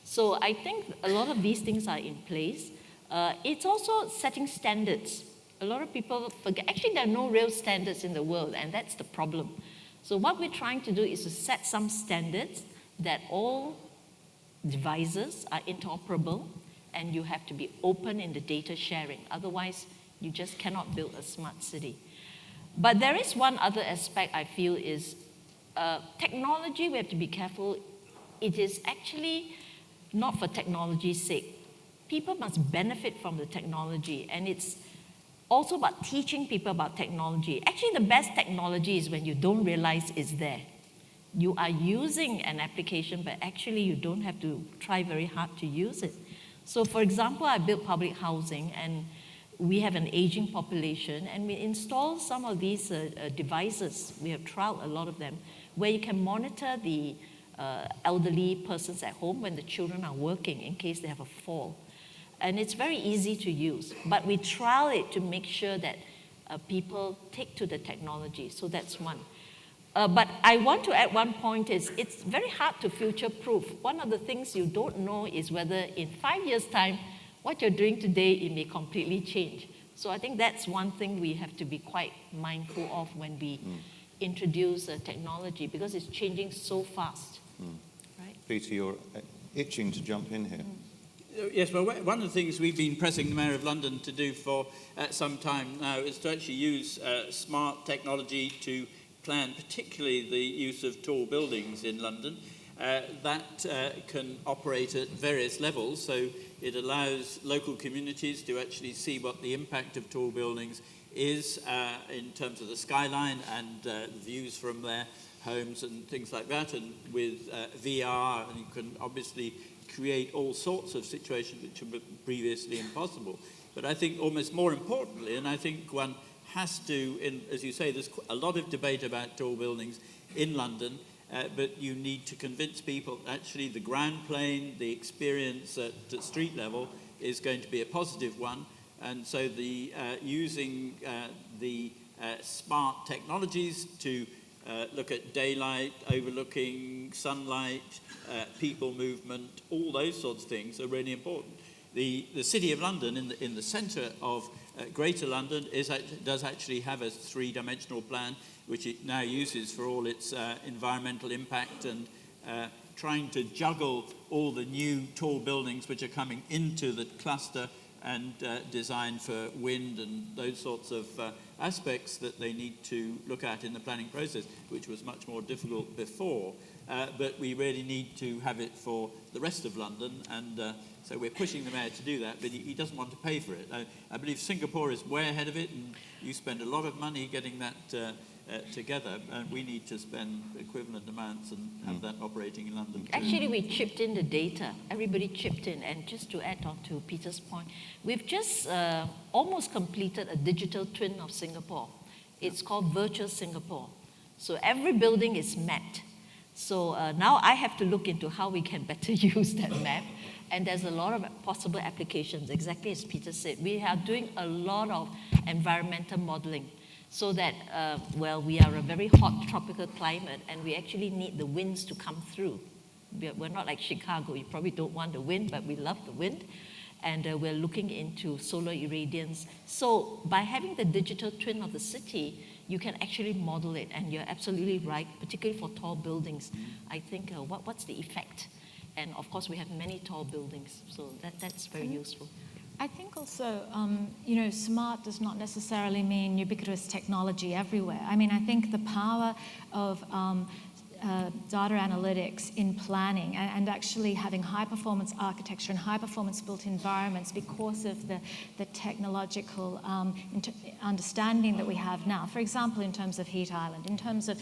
So I think a lot of these things are in place. It's also setting standards. A lot of people forget, actually there are no real standards in the world, and that's the problem. So what we're trying to do is to set some standards that all devices are interoperable, and you have to be open in the data sharing. Otherwise, you just cannot build a smart city. But there is one other aspect I feel is technology, we have to be careful. It is actually not for technology's sake. People must benefit from the technology, and it's also about teaching people about technology. Actually, the best technology is when you don't realize it's there. You are using an application, but actually you don't have to try very hard to use it. So for example, I built public housing, and we have an aging population, and we install some of these devices. We have trialed a lot of them, where you can monitor the elderly persons at home when the children are working in case they have a fall. And it's very easy to use, but we trial it to make sure that people take to the technology. So that's one. But I want to add one point is it's very hard to future-proof. One of the things you don't know is whether in 5 years' time, what you're doing today, it may completely change. So I think that's one thing we have to be quite mindful of when we introduce technology, because it's changing so fast. Right? Peter, you're itching to jump in here. Yes, well, one of the things we've been pressing the Mayor of London to do for some time now is to actually use smart technology to plan, particularly the use of tall buildings in London. That can operate at various levels, so it allows local communities to actually see what the impact of tall buildings is in terms of the skyline and views from their homes and things like that. And with VR, and you can obviously create all sorts of situations which were previously impossible. But I think almost more importantly, and I think one has to, as you say, there's a lot of debate about tall buildings in London, but you need to convince people actually the ground plane, the experience at street level is going to be a positive one. And so the using the smart technologies to look at daylight, overlooking sunlight, people movement, all those sorts of things are really important. The City of London, in the centre of Greater London, does actually have a three-dimensional plan, which it now uses for all its environmental impact and trying to juggle all the new tall buildings which are coming into the cluster and design for wind and those sorts of aspects that they need to look at in the planning process, which was much more difficult before. But we really need to have it for the rest of London, and so we're pushing the mayor to do that, but he doesn't want to pay for it. I believe Singapore is way ahead of it, and you spend a lot of money getting that together, and we need to spend equivalent amounts and have that operating in London too. Actually, we chipped in the data. Everybody chipped in. And just to add on to Peter's point, we've just almost completed a digital twin of Singapore. It's called Virtual Singapore. So every building is mapped. So now I have to look into how we can better use that map. And there's a lot of possible applications, exactly as Peter said. We are doing a lot of environmental modeling so that, we are a very hot tropical climate, and we actually need the winds to come through. We're not like Chicago. You probably don't want the wind, but we love the wind. And we're looking into solar irradiance. So by having the digital twin of the city, you can actually model it. And you're absolutely right, particularly for tall buildings. I think, what's the effect? And of course, we have many tall buildings, so that's very useful. I think also, smart does not necessarily mean ubiquitous technology everywhere. I mean, I think the power of data analytics in planning and actually having high-performance architecture and high-performance built environments because of the technological understanding that we have now. For example, in terms of heat island, in terms of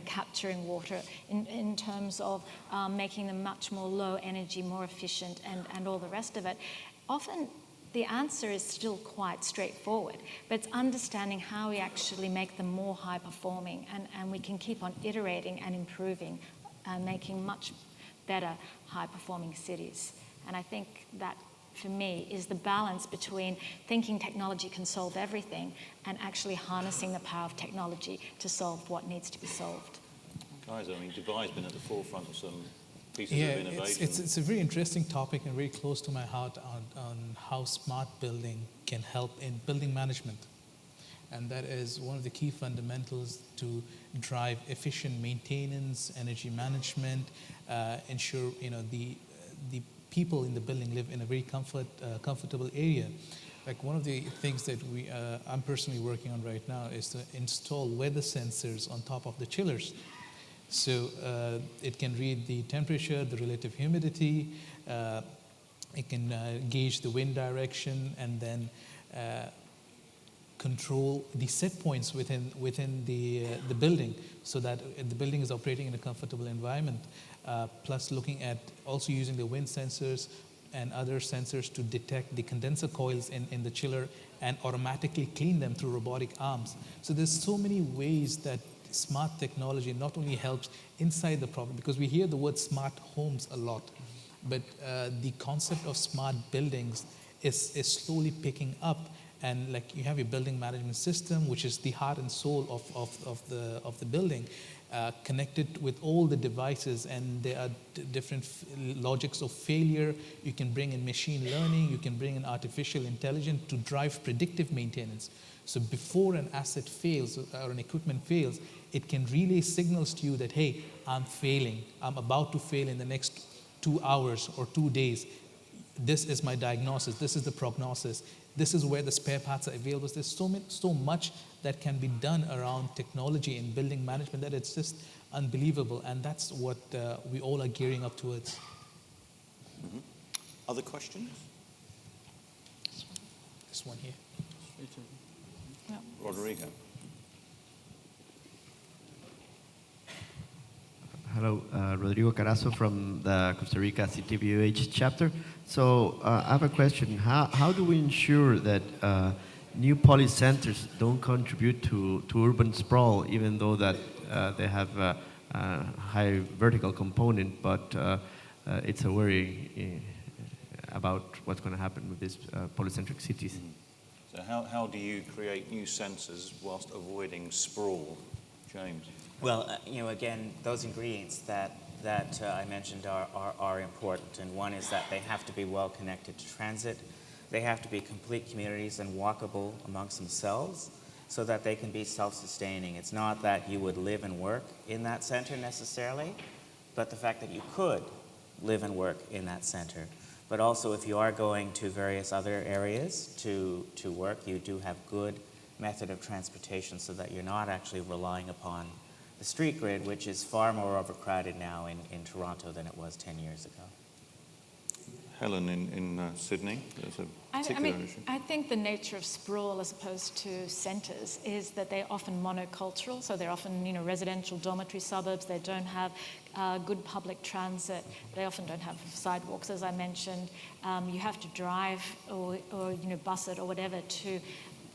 capturing water, in terms of making them much more low energy, more efficient, and all the rest of it. Often the answer is still quite straightforward, but it's understanding how we actually make them more high-performing, and we can keep on iterating and improving and making much better high-performing cities. And I think that, for me, is the balance between thinking technology can solve everything and actually harnessing the power of technology to solve what needs to be solved. Kaiser, I mean, Dubai's been at the forefront of some pieces of innovation. It's a very interesting topic and very close to my heart on how smart building can help in building management. And that is one of the key fundamentals to drive efficient maintenance, energy management, ensure the people in the building live in a very comfortable area. Like one of the things that I'm personally working on right now is to install weather sensors on top of the chillers. So it can read the temperature, the relative humidity, it can gauge the wind direction, and then control the set points within the building so that the building is operating in a comfortable environment. Plus looking at also using the wind sensors and other sensors to detect the condenser coils in the chiller and automatically clean them through robotic arms. So there's so many ways that smart technology not only helps inside the property, because we hear the word smart homes a lot, but the concept of smart buildings is slowly picking up. And like you have your building management system, which is the heart and soul of the building, connected with all the devices, and there are different logics of failure. You can bring in machine learning, you can bring in artificial intelligence to drive predictive maintenance. So before an asset fails or an equipment fails, it can relay signals to you that, hey, I'm failing. I'm about to fail in the next 2 hours or 2 days. This is my diagnosis. This is the prognosis. This is where the spare parts are available. There's so much that can be done around technology and building management that it's just unbelievable. And that's what we all are gearing up towards. Mm-hmm. Other questions? This one here. Yeah. Rodrigo. Hello, Rodrigo Carazo from the Costa Rica CTBUH chapter. So I have a question. How do we ensure that new polycenters don't contribute to urban sprawl, even though that they have a high vertical component, but it's a worry about what's going to happen with these polycentric cities? So how do you create new centers whilst avoiding sprawl? James? Well, again, those ingredients that I mentioned are important. And one is that they have to be well connected to transit. They have to be complete communities and walkable amongst themselves so that they can be self-sustaining. It's not that you would live and work in that center necessarily, but the fact that you could live and work in that center. But also if you are going to various other areas to work, you do have good method of transportation so that you're not actually relying upon the street grid, which is far more overcrowded now in Toronto than it was 10 years ago. Helen, in Sydney, there's a particular issue. I think the nature of sprawl as opposed to centres is that they're often monocultural, so they're often residential dormitory suburbs. They don't have good public transit. They often don't have sidewalks, as I mentioned. You have to drive or bus it or whatever to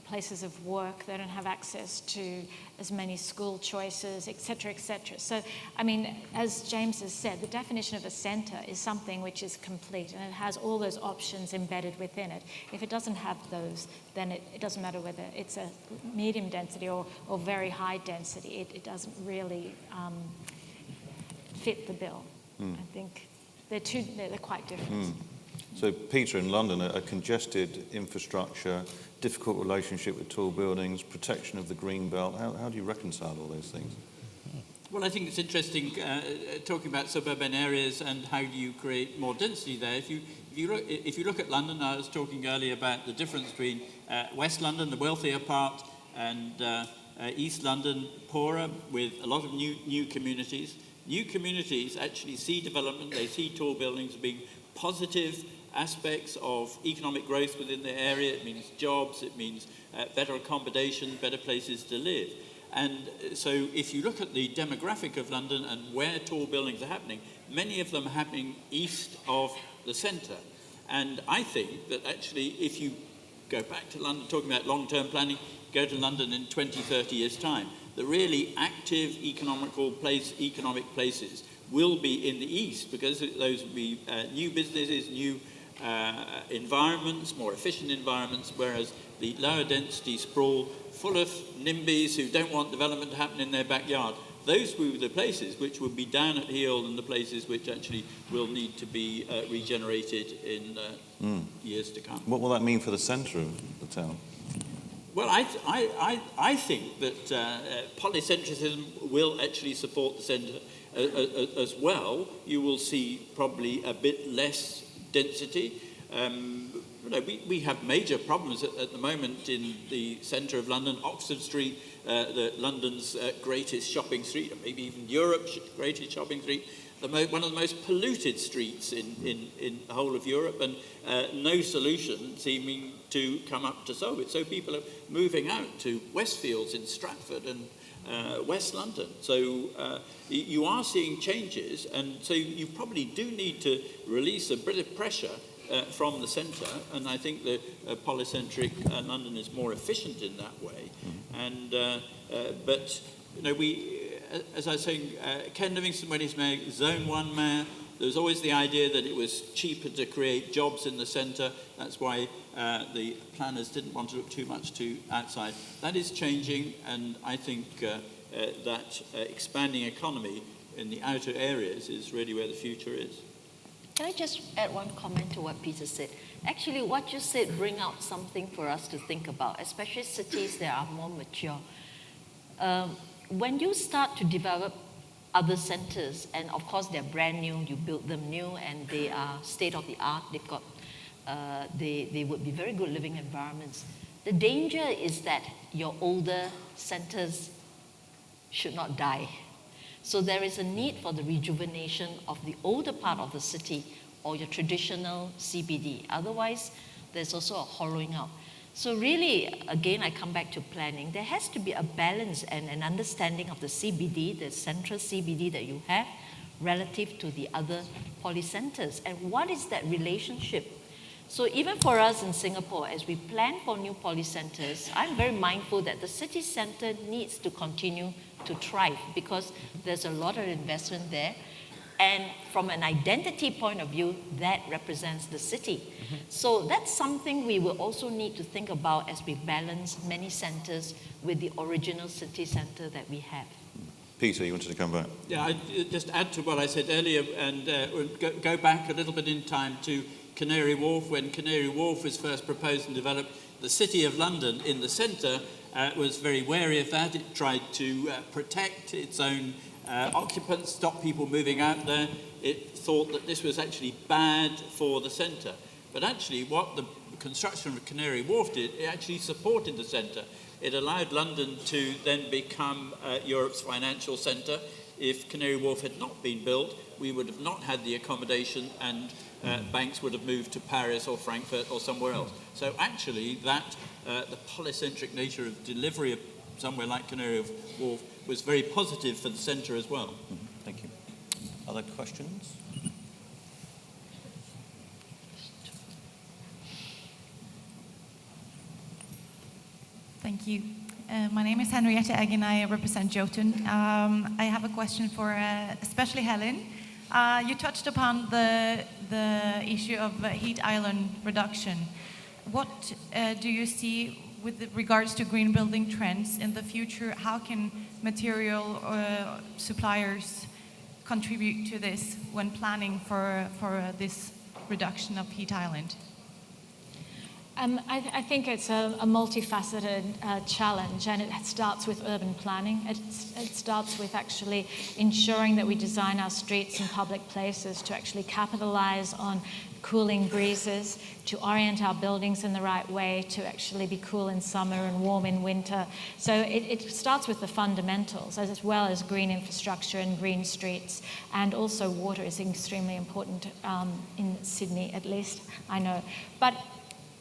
places of work. They don't have access to as many school choices, et cetera, et cetera. So, as James has said, the definition of a centre is something which is complete and it has all those options embedded within it. If it doesn't have those, then it doesn't matter whether it's a medium density or very high density. It doesn't really fit the bill. I think they're quite different. So Peter, in London, a congested infrastructure, difficult relationship with tall buildings, protection of the green belt. How do you reconcile all those things? Well, I think it's interesting talking about suburban areas and how do you create more density there. If you look at London, I was talking earlier about the difference between West London, the wealthier part, and East London, poorer, with a lot of new communities. New communities actually see development, they see tall buildings as being positive aspects of economic growth within the area. It means jobs, it means better accommodation, better places to live. And so if you look at the demographic of London and where tall buildings are happening, many of them are happening east of the centre. And I think that actually if you go back to London, talking about long-term planning, go to London in 20, 30 years' time, the really active economic places will be in the east, because those will be new businesses, new environments, more efficient environments, whereas the lower density sprawl, full of NIMBYs who don't want development to happen in their backyard, those will be the places which will be down at heel and the places which actually will need to be regenerated in years to come. What will that mean for the centre of the town? Well, I think that polycentricism will actually support the centre as well. You will see probably a bit less density. We have major problems at the moment in the centre of London. Oxford Street, London's greatest shopping street, or maybe even Europe's greatest shopping street, one of the most polluted streets in the whole of Europe, and no solution seeming to come up to solve it. So people are moving out to Westfields in Stratford and West London. So you are seeing changes, and so you probably do need to release a bit of pressure from the centre, and I think the polycentric London is more efficient in that way. And but we, as I was saying, Ken Livingstone, when he's mayor, Zone 1 mayor, there was always the idea that it was cheaper to create jobs in the centre. That's why the planners didn't want to look too much to outside. That is changing, and I think that expanding economy in the outer areas is really where the future is. Can I just add one comment to what Peter said? Actually, what you said bring out something for us to think about, especially cities that are more mature. When you start to develop other centers, and of course they're brand new, you build them new, and they are state of the art. They've got, they would be very good living environments. The danger is that your older centers should not die. So there is a need for the rejuvenation of the older part of the city or your traditional CBD. Otherwise, there's also a hollowing out. So really, again, I come back to planning. There has to be a balance and an understanding of the CBD, the central CBD that you have, relative to the other polycenters. And what is that relationship? So even for us in Singapore, as we plan for new polycenters, I'm very mindful that the city center needs to continue to thrive because there's a lot of investment there. And from an identity point of view, that represents the city. So that's something we will also need to think about as we balance many centers with the original city center that we have. Peter, you wanted to come back? Yeah, I'd just add to what I said earlier and go back a little bit in time to Canary Wharf. When Canary Wharf was first proposed and developed, the City of London in the centre was very wary of that. It tried to protect its own occupants, stop people moving out there. It thought that this was actually bad for the centre. But actually what the construction of Canary Wharf did, it actually supported the centre. It allowed London to then become Europe's financial centre. If Canary Wharf had not been built, we would have not had the accommodation and banks would have moved to Paris or Frankfurt or somewhere else. So actually that, the polycentric nature of delivery of somewhere like Canary Wharf was very positive for the centre as well. Thank you. Other questions? Thank you. My name is Henrietta Egg and I represent Jotun. I have a question for especially Helen. You touched upon the issue of heat island reduction. What do you see with regards to green building trends in the future? How can material suppliers contribute to this when planning for this reduction of heat island? I think it's a multifaceted challenge, and it starts with urban planning. It starts with actually ensuring that we design our streets and public places to actually capitalize on cooling breezes, to orient our buildings in the right way, to actually be cool in summer and warm in winter. So it starts with the fundamentals, as well as green infrastructure and green streets. And also water is extremely important in Sydney, at least, I know. But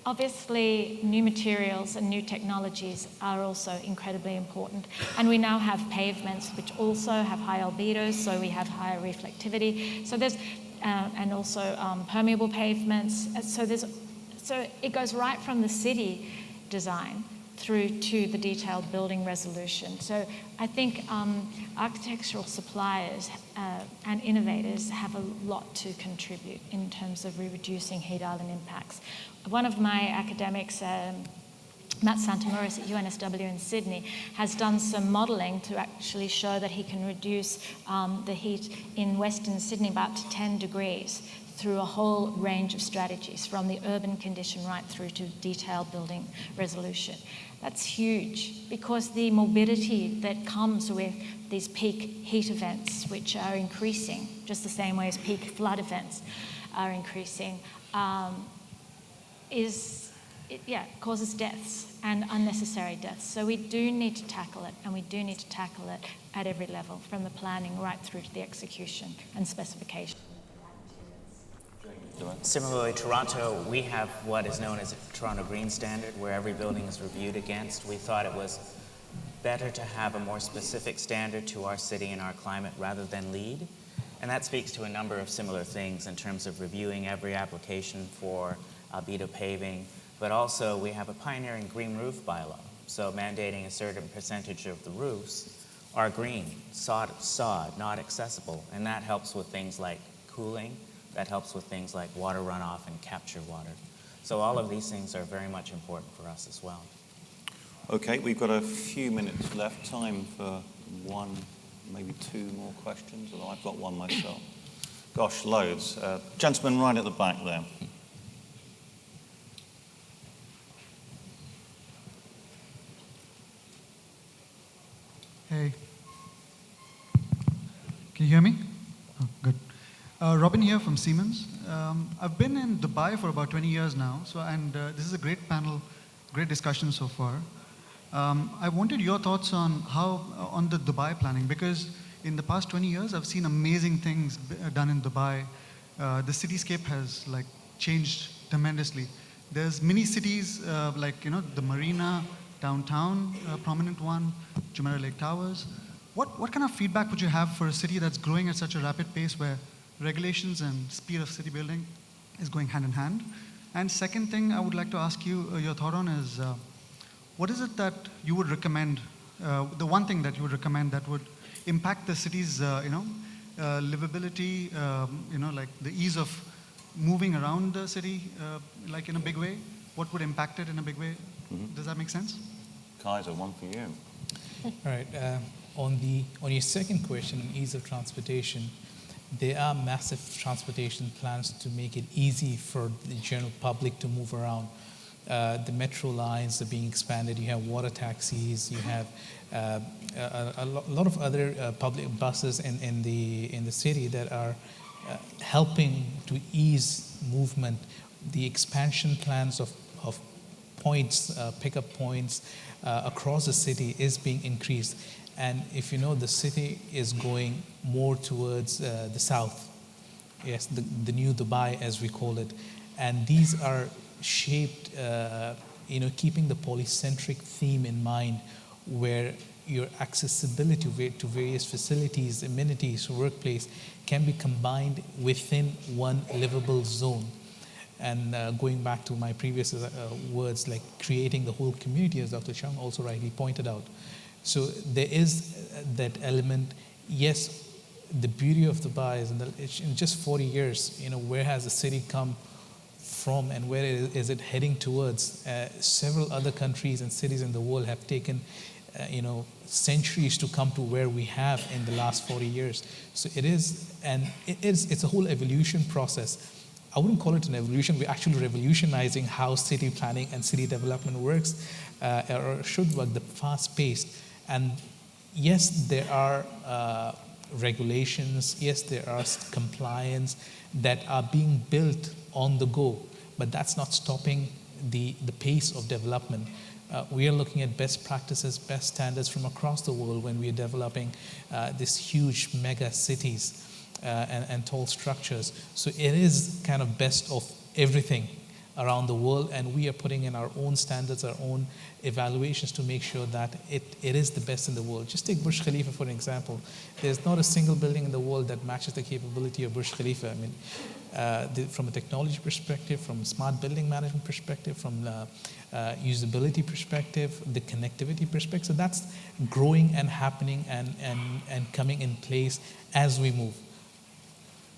obviously, new materials and new technologies are also incredibly important. And we now have pavements which also have high albedos, so we have higher reflectivity. So there's, and also permeable pavements. So it goes right from the city design through to the detailed building resolution. So I think architectural suppliers and innovators have a lot to contribute in terms of reducing heat island impacts. One of my academics, Matt Santamuris at UNSW in Sydney, has done some modelling to actually show that he can reduce the heat in Western Sydney by up to 10 degrees through a whole range of strategies, from the urban condition right through to detailed building resolution. That's huge, because the morbidity that comes with these peak heat events, which are increasing, just the same way as peak flood events are increasing, causes deaths and unnecessary deaths. So we do need to tackle it, and we do need to tackle it at every level, from the planning right through to the execution and specification. Similarly, Toronto, we have what is known as a Toronto Green Standard, where every building is reviewed against. We thought it was better to have a more specific standard to our city and our climate rather than LEED. And that speaks to a number of similar things in terms of reviewing every application for albedo paving, but also we have a pioneering green roof bylaw, so mandating a certain percentage of the roofs are green, sod, not accessible, and that helps with things like cooling, that helps with things like water runoff and capture water. So all of these things are very much important for us as well. Okay, we've got a few minutes left, time for one, maybe two more questions, although I've got one myself. Gosh, loads. Gentleman right at the back there. Hey. Can you hear me? Oh, good. Robin here from Siemens. I've been in Dubai for about 20 years now, this is a great panel, great discussion so far. I wanted your thoughts on on the Dubai planning, because in the past 20 years, I've seen amazing things done in Dubai. The cityscape has changed tremendously. There's mini cities the Marina, downtown, prominent one, Jumeirah Lake Towers. What kind of feedback would you have for a city that's growing at such a rapid pace, where regulations and speed of city building is going hand in hand? And second thing I would like to ask you your thought on is, what is it that you would recommend, the one thing that you would recommend that would impact the city's livability, the ease of moving around the city, in a big way? What would impact it in a big way? Mm-hmm. Does that make sense? Kaiser, one for you. All right. On your second question, ease of transportation, there are massive transportation plans to make it easy for the general public to move around. The metro lines are being expanded. You have water taxis. You have a lot of other public buses in the city that are helping to ease movement. The expansion plans of points, pickup points across the city is being increased. And if you know, the city is going more towards the south. Yes, the new Dubai, as we call it. And these are shaped, keeping the polycentric theme in mind, where your accessibility to various facilities, amenities, workplace can be combined within one livable zone. And going back to my previous words, like creating the whole community, as Dr. Cheong also rightly pointed out. So there is that element. Yes, the beauty of Dubai is in just 40 years, where has the city come from and where is it heading towards? Several other countries and cities in the world have taken, centuries to come to where we have in the last 40 years. So it's a whole evolution process. I wouldn't call it an evolution. We're actually revolutionizing how city planning and city development works, or should work, the fast-paced. And yes, there are regulations, yes, there are compliance that are being built on the go, but that's not stopping the pace of development. We are looking at best practices, best standards from across the world when we are developing these huge mega cities and tall structures. So it is kind of best of everything around the world, and we are putting in our own standards, our own evaluations to make sure that it is the best in the world. Just take Burj Khalifa for an example. There's not a single building in the world that matches the capability of Burj Khalifa. I mean, from a technology perspective, from a smart building management perspective, from the usability perspective, the connectivity perspective. So that's growing and happening and coming in place as we move.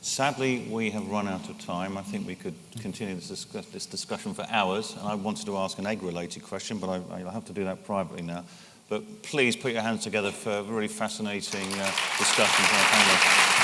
Sadly, we have run out of time. I think we could continue this discussion for hours, and I wanted to ask an egg-related question, but I'll have to do that privately now. But please put your hands together for a really fascinating discussion from our panelists.